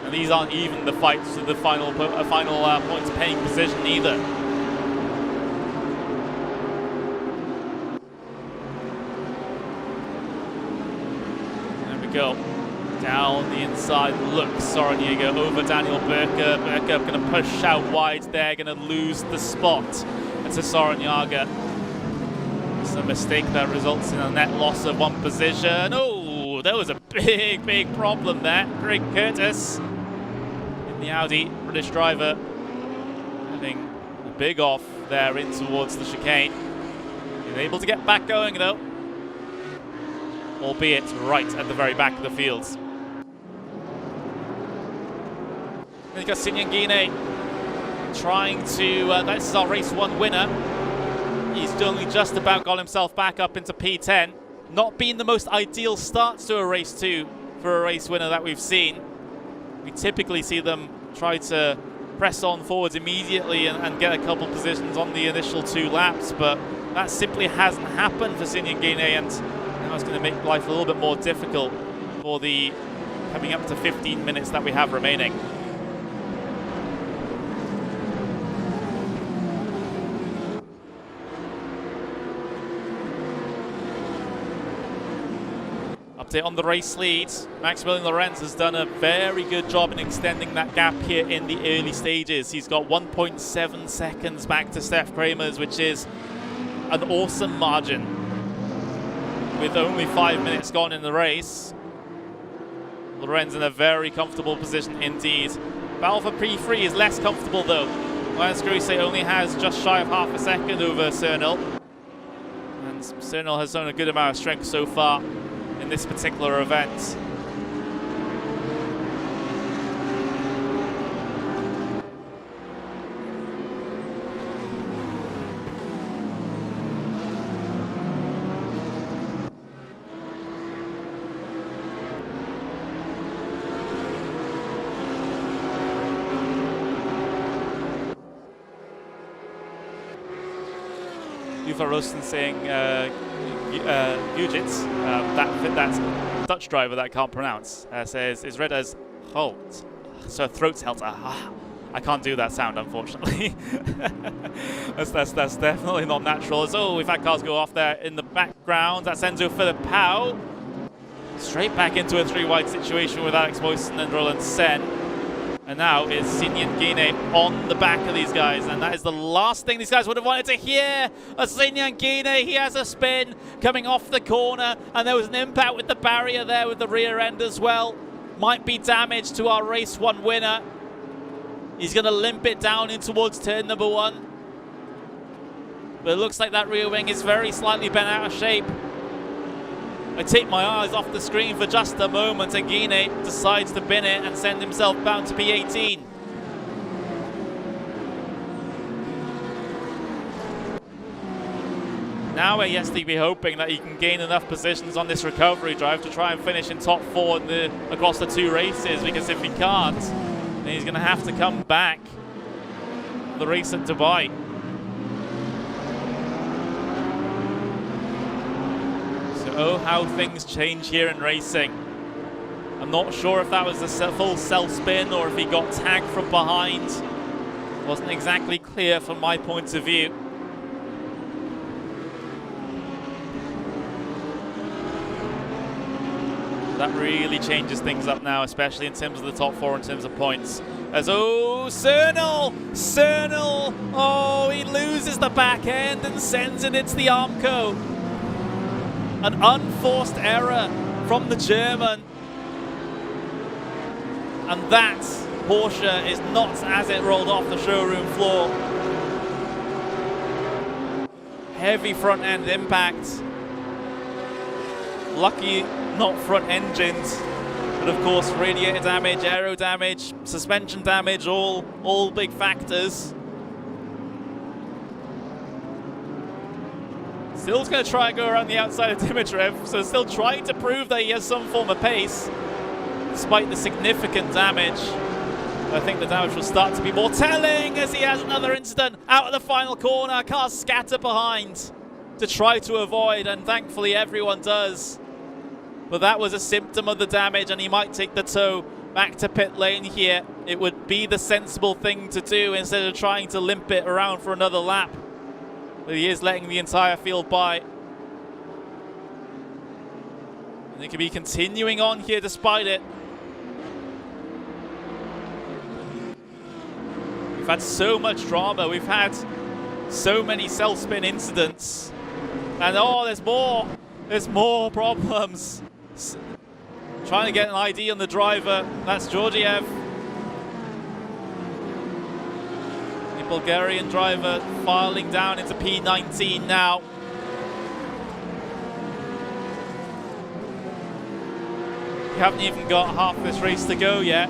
And these aren't even the fights to the final points paying position either. There we go. Down the inside look, Soren Jager over Daniel Berker. Berker going to push out wide there, going to lose the spot to Soren Jager. It's a mistake that results in a net loss of 1 position. Oh, there was a big problem there. Craig Curtis in the Audi, British driver, having a big off there in towards the chicane. He's able to get back going though, albeit right at the very back of the fields. We've got Sinyan Guinea trying to, this is our race 1 winner. He's only just about got himself back up into P10. Not been the most ideal starts to a race 2 for a race winner that we've seen. We typically see them try to press on forwards immediately and get a couple positions on the initial 2 laps, but that simply hasn't happened for Sinyan Guinea, and now it's going to make life a little bit more difficult for the coming up to 15 minutes that we have remaining. Update on the race lead. Maximilian Lorenz has done a very good job in extending that gap here in the early stages. He's got 1.7 seconds back to Steph Kramer's, which is an awesome margin. With only 5 minutes gone in the race, Lorenz in a very comfortable position indeed. Battle for P3 is less comfortable though. Lance Gruse only has just shy of half a second over Cernil. And Cernil has shown a good amount of strength so far in this particular event. Uwe Rosten saying Gujits, that Dutch driver that I can't pronounce, says is read as Halt. So Throatshelter. I can't do that sound, unfortunately. that's definitely not natural. So we've had cars go off there in the background. That's Enzo Philippou. Straight back into a 3-wide situation with Alex Moysen and Roland Sen. And now is Sinyan Guinea on the back of these guys, and that is the last thing these guys would have wanted to hear. Sinyan Guinea, he has a spin coming off the corner, and there was an impact with the barrier there with the rear end as well. Might be damage to our race 1 winner. He's going to limp it down in towards turn number 1. But it looks like that rear wing is very slightly bent out of shape. I take my eyes off the screen for just a moment, and Guinea decides to bin it and send himself bound to P18. Now he has to be hoping that he can gain enough positions on this recovery drive to try and finish in top 4 across the 2 races, because if he can't, then he's going to have to come back for the race at Dubai. Oh, how things change here in racing. I'm not sure if that was a full self-spin or if he got tagged from behind. Wasn't exactly clear from my point of view. That really changes things up now, especially in terms of the top 4 in terms of points. As Cernil! Oh, he loses the back end and sends it into the Armco. An unforced error from the German. And that Porsche is not as it rolled off the showroom floor. Heavy front end impact. Lucky not front engines, but of course radiator damage, aero damage, suspension damage, all big factors. Still's going to try and go around the outside of Dimitrov, so still trying to prove that he has some form of pace, despite the significant damage. I think the damage will start to be more telling as he has another incident out of the final corner. Cars scatter behind to try to avoid, and thankfully everyone does. But that was a symptom of the damage, and he might take the tow back to pit lane here. It would be the sensible thing to do instead of trying to limp it around for another lap. But he is letting the entire field by. And they could be continuing on here despite it. We've had so much drama. We've had so many self-spin incidents. And oh, there's more. There's more problems. Trying to get an ID on the driver. That's Georgiev. The Bulgarian driver filing down into P19 now. We haven't even got half this race to go yet.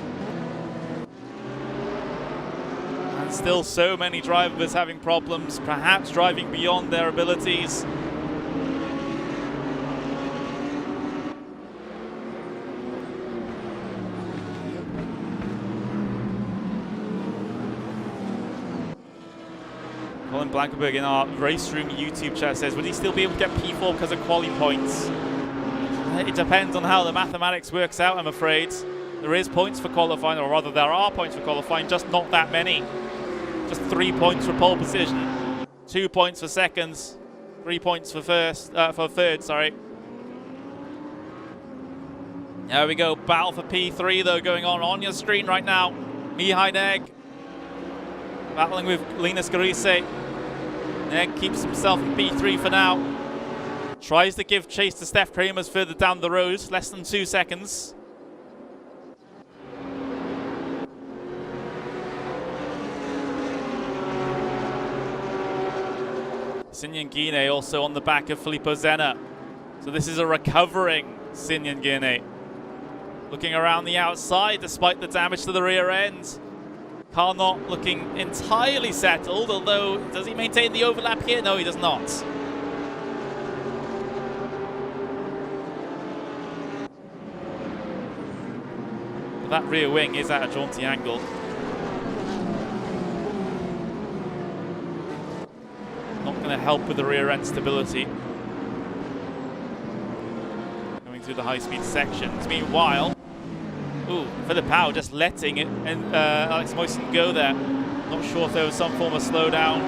And still so many drivers having problems, perhaps driving beyond their abilities. Alan Blankenberg in our Race Room YouTube chat says, would he still be able to get P4 because of quali points? It depends on how the mathematics works out, I'm afraid. There is points for qualifying, or rather there are points for qualifying, just not that many. Just 3 points for pole position, 2 points for seconds, 3 points for third, sorry. There we go, battle for P3 though going on your screen right now. Mihai Neg battling with Linus Garise. Neg keeps himself in P3 for now. Tries to give chase to Steph Kramers further down the road, less than 2 seconds. Sinyan Guine also on the back of Filippo Zenna. So this is a recovering Sinyan Guine. Looking around the outside despite the damage to the rear end. Car not looking entirely settled, although does he maintain the overlap here? No, he does not. That rear wing is at a jaunty angle. Not going to help with the rear end stability. Going through the high-speed sections. Meanwhile, Philip Howe just letting it and Alex Moysen go there. Not sure if there was some form of slowdown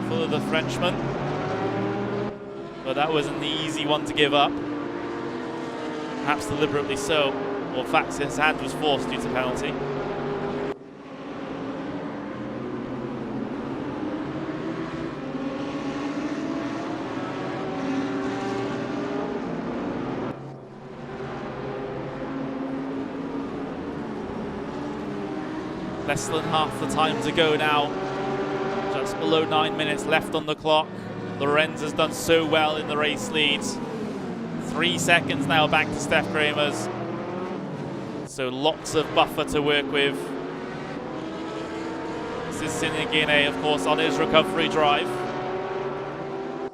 for the Frenchman, but that wasn't the easy one to give up. Perhaps deliberately so. Well, in fact, his hand was forced due to penalty. Less than half the time to go now. Just below 9 minutes left on the clock. Lorenz has done so well in the race leads. 3 seconds now back to Steph Kramers. So lots of buffer to work with. This is Sinyan Guine, of course, on his recovery drive.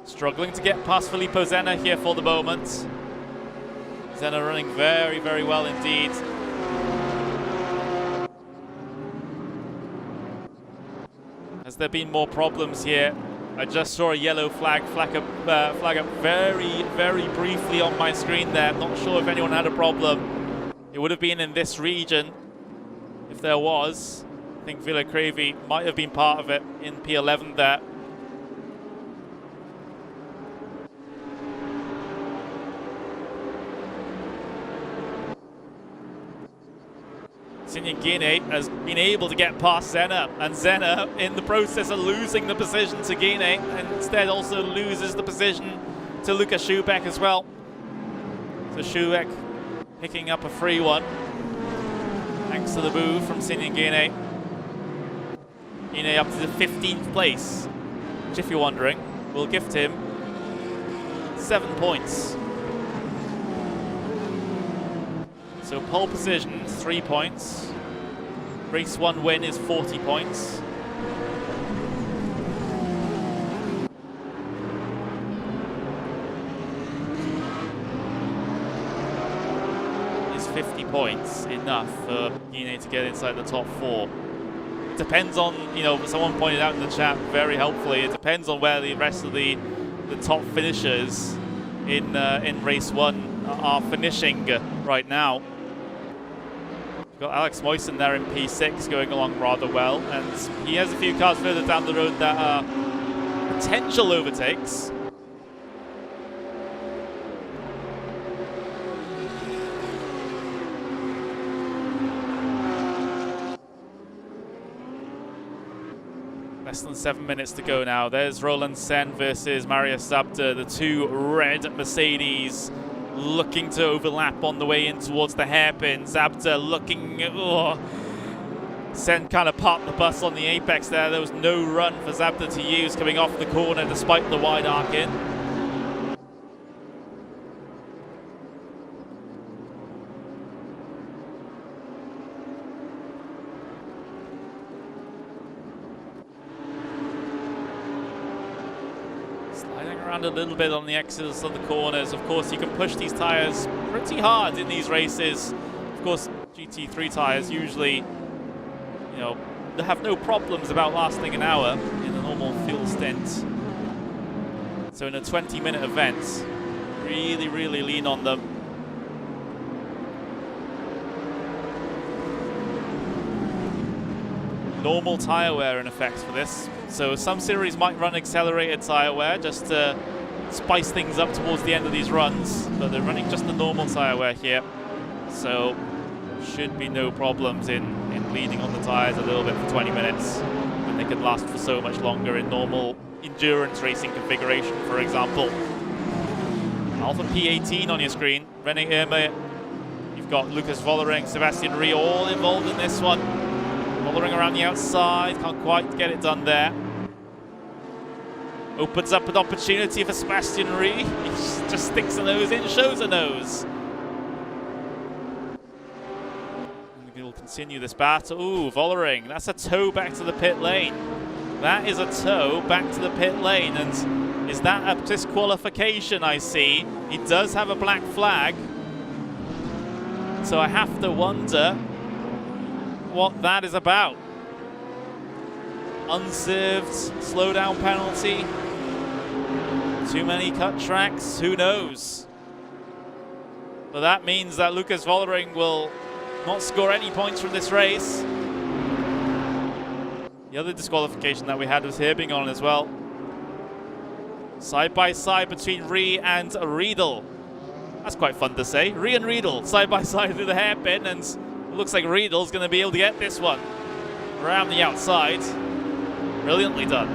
Struggling to get past Filippo Zenna here for the moment. Zenna running very, very well indeed. Has there been more problems here? I just saw a yellow flag up very, very briefly on my screen there. I'm not sure if anyone had a problem. It would have been in this region if there was. I think Villa Cravey might have been part of it in P11 there. Sinyan Guine has been able to get past Zenna, and Zenna in the process of losing the position to Guine, and instead also loses the position to Luca Schubeck as well. So Schubeck picking up a free one, thanks to the move from Sinyan Guine. Guine up to the 15th place, which if you're wondering, will gift him 7 points. So pole position, 3 points. Race 1 win is 40 points. Is 50 points enough for Guine to get inside the top 4? It depends on, someone pointed out in the chat very helpfully, it depends on where the rest of the top finishers in race 1 are finishing right now. We've got Alex Moysen there in P6 going along rather well, and he has a few cars further down the road that are potential overtakes. Less than 7 minutes to go now. There's Roland Sen versus Marius Zabda, the two red Mercedes looking to overlap on the way in towards the hairpin. Zabda looking, Sen kind of parked the bus on the apex there. There was no run for Zabda to use coming off the corner despite the wide arc in. A little bit on the exits of the corners. Of course, you can push these tires pretty hard in these races. Of course, GT3 tires usually, they have no problems about lasting an hour in a normal fuel stint. So in a 20-minute event, really lean on them. Normal tyre wear in effect for this. So some series might run accelerated tyre wear just to spice things up towards the end of these runs, but they're running just the normal tyre wear here. So should be no problems in leaning on the tyres a little bit for 20 minutes when they could last for so much longer in normal endurance racing configuration, for example. Alpha P18 on your screen. René Irma, you've got Lucas Vollering, Sebastian Ree all involved in this one. Vollering around the outside, can't quite get it done there. Opens up an opportunity for Sebastian Ree. He just sticks a nose in, shows a nose. We'll continue this battle. Ooh, Vollering, that's a toe back to the pit lane. That is a toe back to the pit lane, and is that a disqualification? I see. He does have a black flag. So I have to wonder what that is about. Unserved slowdown penalty. Too many cut tracks, who knows? But that means that Lucas Vollering will not score any points from this race. The other disqualification that we had was Herbing on as well. Side by side between Ree and Riedel. That's quite fun to say. Ree and Riedel side by side through the hairpin, and it looks like Riedel's going to be able to get this one around the outside. Brilliantly done.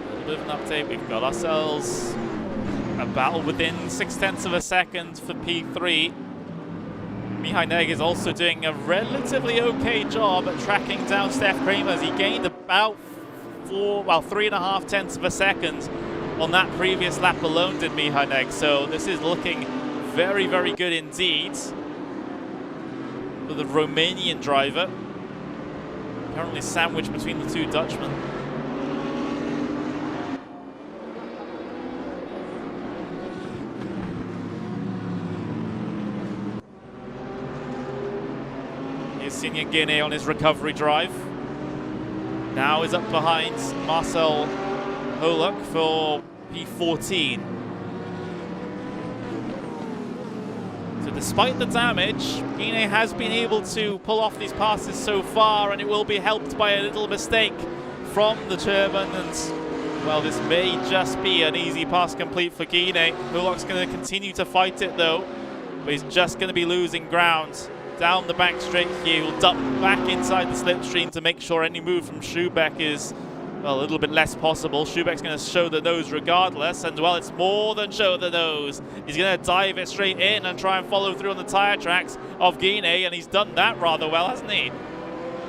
A little bit of an update. We've got ourselves a battle within 0.6 of a second for P3. Mihai Neg is also doing a relatively okay job at tracking down Steph Kramer as he gained about 3.5 tenths of a second on that previous lap alone, did Mihai Neg. So this is looking very good indeed for the Romanian driver. Currently sandwiched between the two Dutchmen. Senior Guinea on his recovery drive. Now is up behind Marcel Holuk for P14. So despite the damage, Guinea has been able to pull off these passes so far, and it will be helped by a little mistake from the German. And well, this may just be an easy pass complete for Guinea. Holuk's going to continue to fight it though, but he's just going to be losing ground. Down the back straight here, he'll duck back inside the slipstream to make sure any move from Schubeck is, well, a little bit less possible. Schubeck's going to show the nose regardless, and well, it's more than show the nose. He's going to dive it straight in and try and follow through on the tyre tracks of Guinea, and he's done that rather well, hasn't he?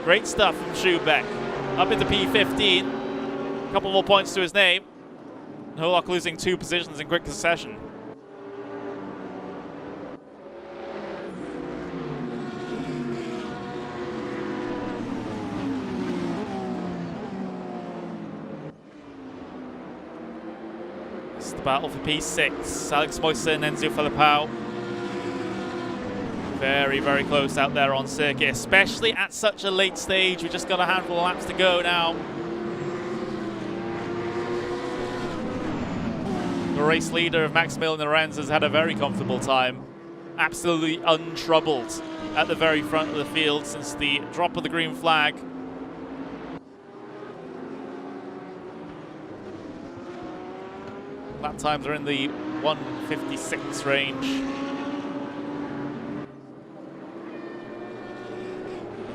Great stuff from Schubeck. Up into P15, a couple more points to his name. Holuk losing 2 positions in quick succession. The battle for P6. Alex Moysa and Enzo Filipao. Very close out there on circuit, especially at such a late stage. We've just got a handful of laps to go now. The race leader of Maximilian Lorenz has had a very comfortable time. Absolutely untroubled at the very front of the field since the drop of the green flag. Lap times are in the 1:56 range.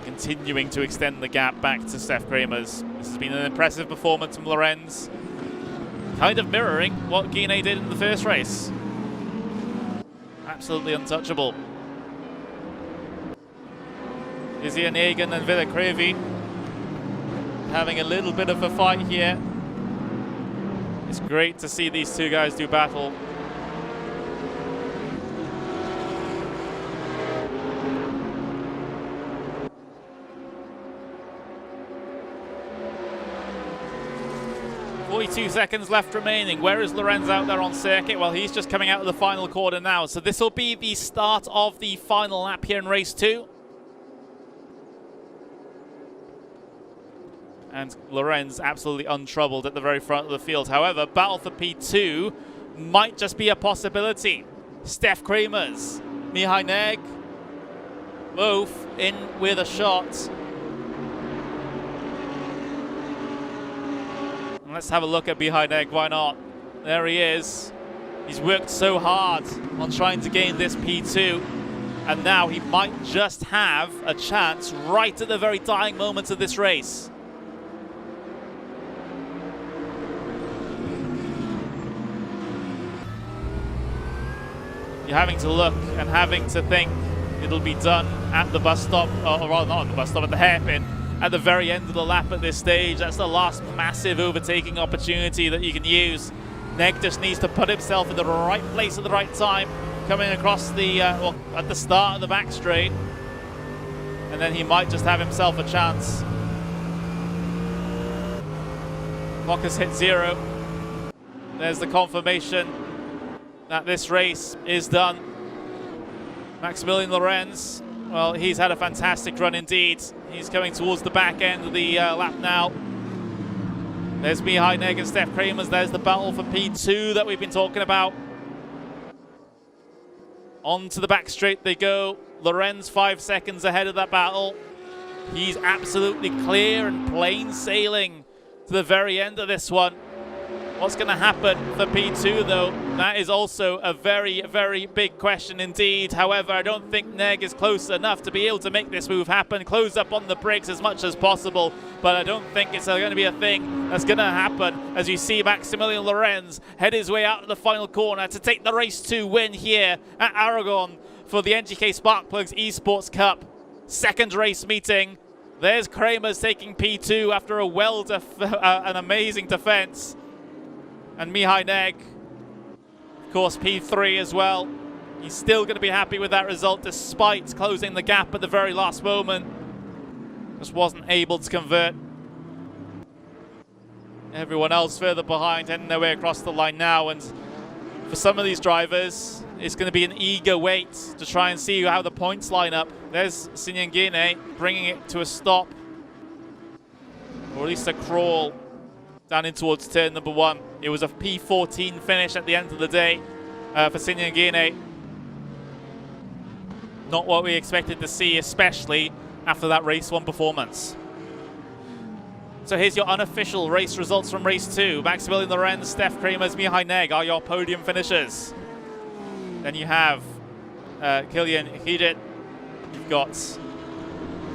Continuing to extend the gap back to Steph Kramer's. This has been an impressive performance from Lorenz. Kind of mirroring what Guinea did in the first race. Absolutely untouchable. Izzy and Egan and Villa Crevi having a little bit of a fight here. It's great to see these two guys do battle. 42 seconds left remaining. Where is Lorenz out there on circuit? Well, he's just coming out of the final corner now. So this will be the start of the final lap here in race 2. And Lorenz absolutely untroubled at the very front of the field. However, battle for P2 might just be a possibility. Steph Kramers, Mihai Neg, both in with a shot. Let's have a look at Mihai Neg, why not? There he is. He's worked so hard on trying to gain this P2, and now he might just have a chance right at the very dying moments of this race. You're having to look and having to think it'll be done at the bus stop, or rather not at the bus stop, at the hairpin, at the very end of the lap at this stage. That's the last massive overtaking opportunity that you can use. Neg just needs to put himself in the right place at the right time, coming across the, well, at the start of the back straight, and then he might just have himself a chance. Clock has hit 0. There's the confirmation that this race is done. Maximilian Lorenz, well, he's had a fantastic run indeed. He's coming towards the back end of the lap now. There's Mihai Neg and Steph Kramers. There's the battle for P2 that we've been talking about. On to the back straight they go. Lorenz 5 seconds ahead of that battle. He's absolutely clear and plain sailing to the very end of this one. What's going to happen for P2 though? That is also a very, very big question indeed. However, I don't think Neg is close enough to be able to make this move happen. Close up on the brakes as much as possible, but I don't think it's going to be a thing that's going to happen as you see Maximilian Lorenz head his way out of the final corner to take the race 2 win here at Aragon for the NGK SPARK PLUG's ESPORTS CUP. Second race meeting. There's Kramers taking P2 after an amazing defense. And Mihai Neg, of course, P3 as well. He's still going to be happy with that result despite closing the gap at the very last moment. Just wasn't able to convert. Everyone else further behind, heading their way across the line now. And for some of these drivers, it's going to be an eager wait to try and see how the points line up. There's Sinyangine bringing it to a stop, or at least a crawl down in towards turn number 1. It was a P14 finish at the end of the day for Sinyangine. Not what we expected to see, especially after that race 1 performance. So here's your unofficial race results from race 2. Maximilian Lorenz, Steph Kramers, Mihai Neg are your podium finishers. Then you have Kilian Hidit. You've got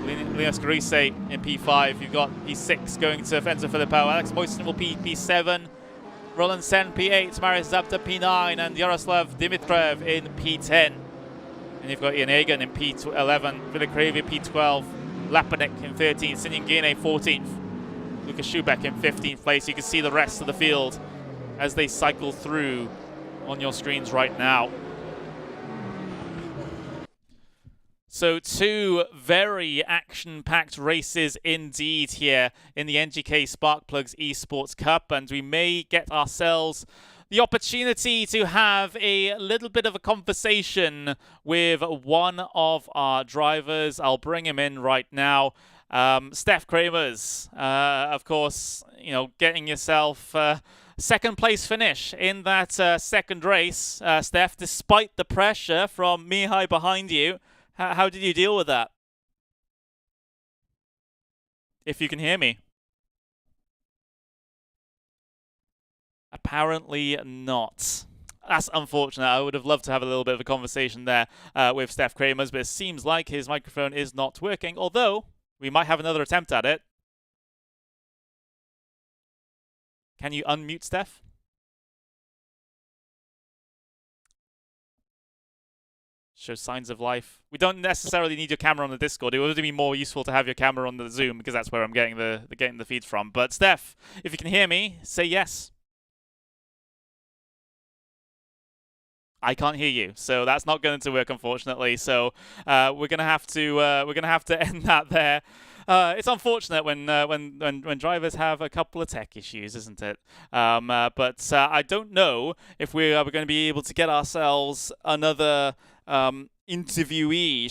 Linus Garise in P5. You've got P6 going to Fencer Filippo. Alex Moisten will P7. Roland Sen P8. Marius Zabta P9. And Yaroslav Dimitrov in P10. And you've got Ian Egan in P11. Villacravia P12. Lapanek in 13th. Sinyangine 14th. Lucas Schubeck in 15th place. You can see the rest of the field as they cycle through on your screens right now. So 2 very action-packed races indeed here in the NGK SPARK PLUG's ESPORTS CUP, and we may get ourselves the opportunity to have a little bit of a conversation with one of our drivers. I'll bring him in right now. Steph Kramers, of course, you know, getting yourself second place finish in that second race, Steph, despite the pressure from Mihai behind you. How did you deal with that? If you can hear me. Apparently not. That's unfortunate. I would have loved to have a little bit of a conversation there with Steph Kramers, but it seems like his microphone is not working, although we might have another attempt at it. Can you unmute Steph? Show signs of life. We don't necessarily need your camera on the Discord. It would be more useful to have your camera on the Zoom because that's where I'm getting the feeds from. But Steph, if you can hear me, say yes. I can't hear you, so that's not going to work, unfortunately. So we're gonna have to end that there. It's unfortunate when drivers have a couple of tech issues, isn't it? But I don't know if we're going to be able to get ourselves another interviewee,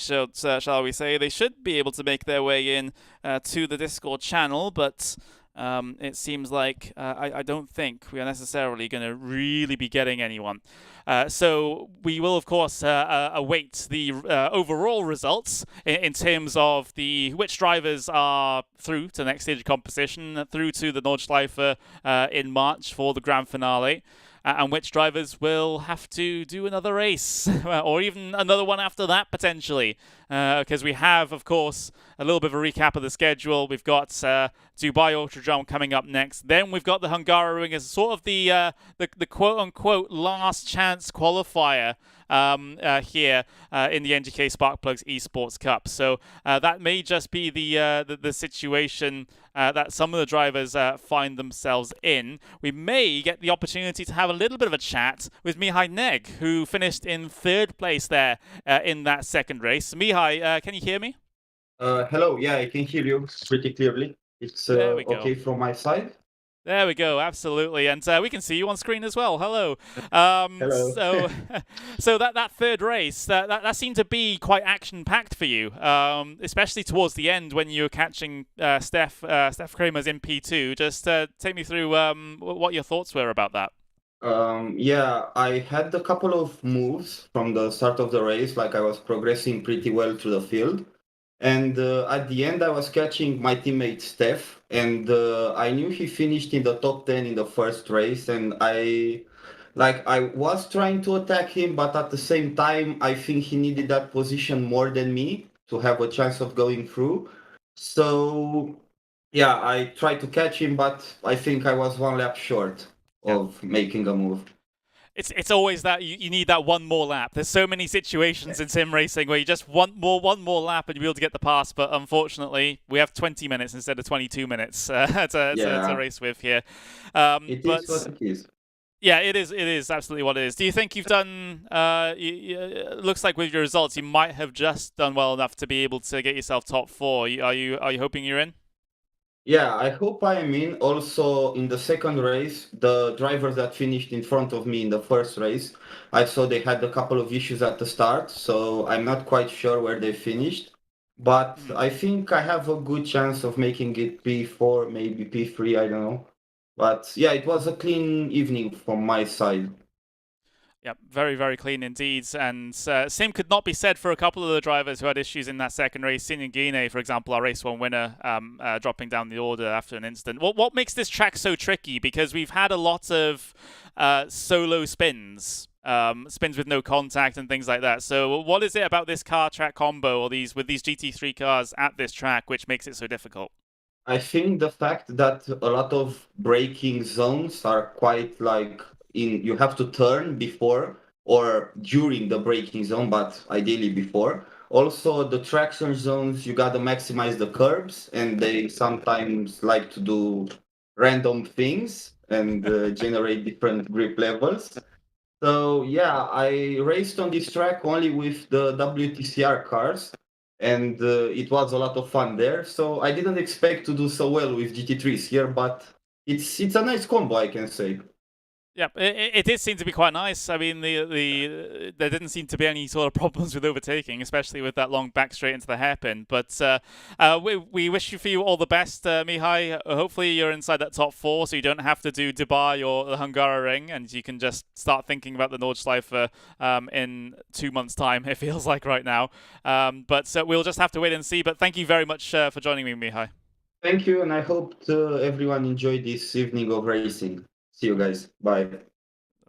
shall we say. They should be able to make their way in to the Discord channel, but it seems like I don't think we are necessarily going to really be getting anyone. So we will, of course, await the overall results in terms of which drivers are through to the next stage of competition, through to the Nordschleife in March for the grand finale. And which drivers will have to do another race, or even another one after that, potentially. Because we have, of course, a little bit of a recap of the schedule. We've got Dubai Autodrome coming up next. Then we've got the Hungaroring as sort of the quote-unquote last chance qualifier here in the NGK SPARK PLUG's ESPORTS CUP. So that may just be the situation that some of the drivers find themselves in. We may get the opportunity to have a little bit of a chat with Mihai Neg, who finished in 3rd place there in that second race. Mihai, can you hear me? Hello, yeah, I can hear you pretty clearly. It's okay from my side. There we go, absolutely, and we can see you on screen as well. Hello. Hello. So that third race, that seemed to be quite action-packed for you, especially towards the end when you were catching Steph Kramer's in P2. Just take me through what your thoughts were about that. Yeah, I had a couple of moves from the start of the race, like I was progressing pretty well through the field. And at the end, I was catching my teammate Steph, and I knew he finished in the top 10 in the first race, and I was trying to attack him, but at the same time, I think he needed that position more than me to have a chance of going through. So, yeah, I tried to catch him, but I think I was one lap short of making a move. It's always that you need that one more lap. There's so many situations in sim racing where you just want one more lap and you'll be able to get the pass, but unfortunately we have 20 minutes instead of 22 minutes to race with here. Is what it is. Yeah, it is absolutely what it is. Do you think you've done? Looks like with your results, you might have just done well enough to be able to get yourself top 4. Are you hoping you're in? Yeah, I hope I am in. Also, in the second race, the drivers that finished in front of me in the first race, I saw they had a couple of issues at the start, so I'm not quite sure where they finished. But I think I have a good chance of making it P4, maybe P3, I don't know. But yeah, it was a clean evening from my side. Yeah, very, very clean indeed. And same could not be said for a couple of the drivers who had issues in that second race. Sinigine, for example, our race 1 winner, dropping down the order after an incident. What makes this track so tricky? Because we've had a lot of solo spins. Spins with no contact and things like that. So what is it about this car track combo or with these GT3 cars at this track which makes it so difficult? I think the fact that a lot of braking zones are quite you have to turn before or during the braking zone, but ideally before. Also, the traction zones, you gotta maximize the curbs, and they sometimes like to do random things and generate different grip levels. So yeah, I raced on this track only with the WTCR cars, and it was a lot of fun there. So I didn't expect to do so well with GT3s here, but it's a nice combo, I can say. Yeah, it did seem to be quite nice. I mean, there didn't seem to be any sort of problems with overtaking, especially with that long back straight into the hairpin. But we wish you all the best, Mihai. Hopefully you're inside that top 4, so you don't have to do Dubai or the Hungaroring, and you can just start thinking about the Nordschleife in 2 months' time, it feels like right now. But we'll just have to wait and see. But thank you very much for joining me, Mihai. Thank you, and I hope everyone enjoyed this evening of racing. See you guys. Bye.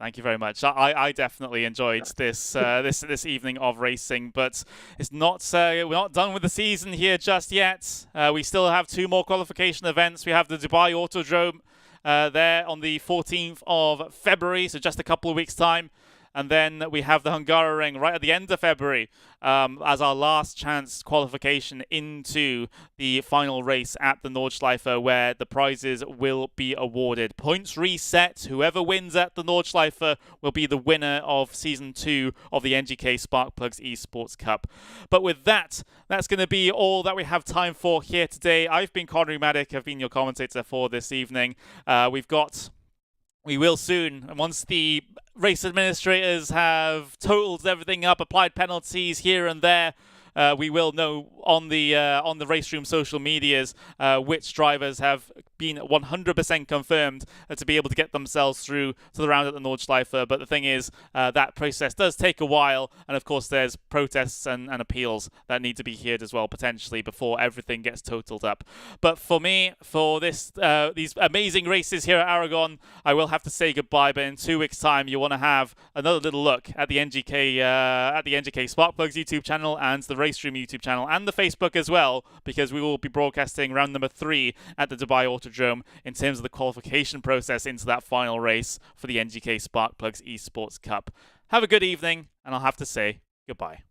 Thank you very much. I definitely enjoyed this this evening of racing, but it's not we're not done with the season here just yet. We still have 2 more qualification events. We have the Dubai Autodrome there on the 14th of February, so just a couple of weeks' time. And then we have the Hungaroring right at the end of February as our last chance qualification into the final race at the Nordschleife, where the prizes will be awarded. Points reset. Whoever wins at the Nordschleife will be the winner of Season 2 of the NGK SPARK PLUG's Esports Cup. But with that, that's going to be all that we have time for here today. I've been Connery Maddock. I've been your commentator for this evening. We will soon, once the race administrators have totaled everything up, applied penalties here and there, we will know on the race room social medias which drivers have been 100% confirmed to be able to get themselves through to the round at the Nordschleife. But the thing is, that process does take a while, and of course there's protests and appeals that need to be heard as well, potentially, before everything gets totaled up. But for me, for these amazing races here at Aragon, I will have to say goodbye. But in 2 weeks' time, you want to have another little look at the NGK Spark Plugs YouTube channel and the Race Room YouTube channel and the Facebook as well, because we will be broadcasting round number 3 at the Dubai Autodrome in terms of the qualification process into that final race for the NGK Spark Plugs Esports Cup. Have a good evening, and I'll have to say goodbye.